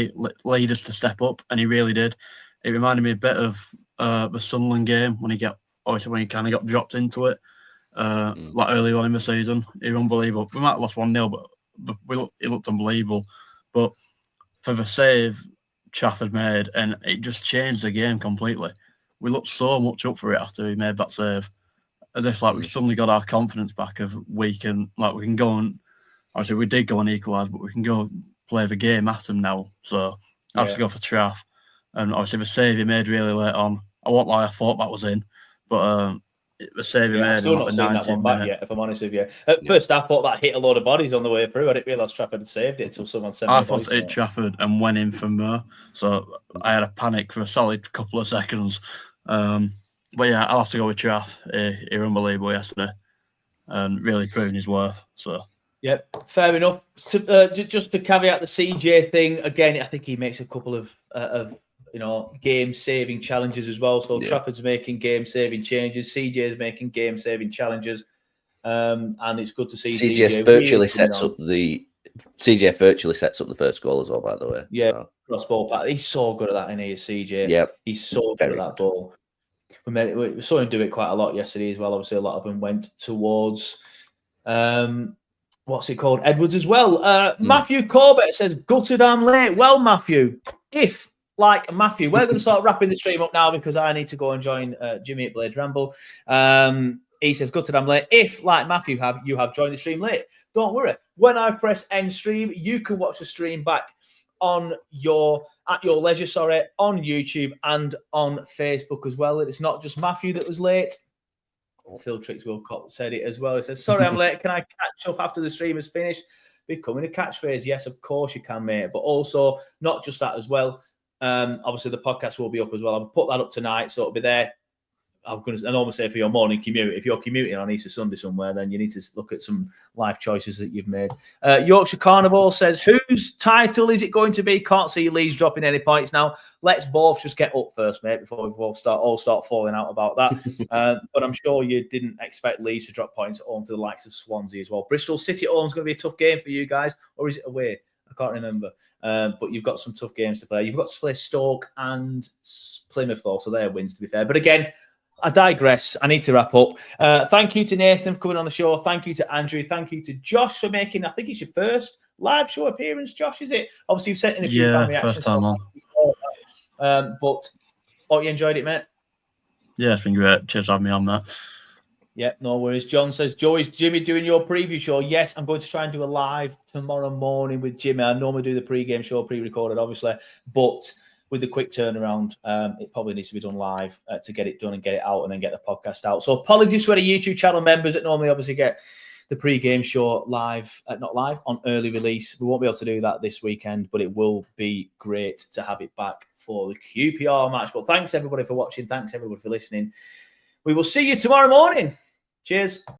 leaders to step up, and he really did. It reminded me a bit of the Sunderland game when he kind of got dropped into it, like early on in the season. He was unbelievable. We might have lost 1-0, but it looked unbelievable. But for the save Trafford made, and it just changed the game completely. We looked so much up for it after he made that save, as if we suddenly got our confidence back of we can go and obviously we did go and equalise, but we can go play the game at them now. So I have to go for Traff, and obviously the save he made really late on. I won't lie, I thought that was in, but the save he made. I've still not the seen that one back yet, if I'm honest with you. At first, I thought that hit a load of bodies on the way through. I didn't realise Trafford had saved it until someone sent me I thought it hit Trafford and went in from there. So I had a panic for a solid couple of seconds. But yeah, I'll have to go with Traff. He was unbelievable yesterday and really proving his worth. So yep, fair enough. So, just to caveat the CJ thing again, I think he makes a couple of game-saving challenges as well. So Trafford's making game-saving changes. CJ's making game-saving challenges, and it's good to see CJ virtually sets up the first goal as well. By the way, cross ball pass. He's so good at that, isn't he, CJ? Yep, he's so good at that ball. We saw him do it quite a lot yesterday as well. Obviously, a lot of them went towards what's it called, Edwards as well. Matthew Corbett says, "Gutted I'm late." Well, Matthew, if like Matthew, we're going to start wrapping the stream up now because I need to go and join Jimmy at Blade Ramble. He says, "Gutted I'm late." If like Matthew you have joined the stream late, don't worry. When I press end stream, you can watch the stream back at your leisure, on YouTube and on Facebook as well. It's not just Matthew that was late. Phil Tricks Wilcott said it as well. He says, "Sorry, I'm late. Can I catch up after the stream is finished?" Becoming a catchphrase. Yes, of course you can, mate. But also, not just that as well. Obviously, the podcast will be up as well. I'll put that up tonight, so it'll be there. I normally say for your morning commute. If you're commuting on Easter Sunday somewhere, then you need to look at some life choices that you've made. Yorkshire Carnival says, "Whose title is it going to be?" Can't see Leeds dropping any points now. Let's both just get up first, mate, before we both start falling out about that. But I'm sure you didn't expect Leeds to drop points at home to the likes of Swansea as well. Bristol City at home is going to be a tough game for you guys, or is it away? I can't remember. But you've got some tough games to play. You've got to play Stoke and Plymouth, though, so they're wins, to be fair. But again, I digress. I need to wrap up. Thank you to Nathan for coming on the show. Thank you to Andrew. Thank you to Josh for making, I think it's your first live show appearance, Josh, is it? Obviously, you've sent in a few fan reactions. First time on. But you enjoyed it, mate? Yeah, it's been great. Cheers for having me on that. Yeah, no worries. John says, "Joey, is Jimmy doing your preview show?" Yes, I'm going to try and do a live tomorrow morning with Jimmy. I normally do the pre-game show, pre-recorded, obviously, but with the quick turnaround, it probably needs to be done live to get it done and get it out and then get the podcast out. So apologies for the YouTube channel members that normally obviously get the pre-game show live, not live, on early release. We won't be able to do that this weekend, but it will be great to have it back for the QPR match. But thanks everybody for watching. Thanks everybody for listening. We will see you tomorrow morning. Cheers.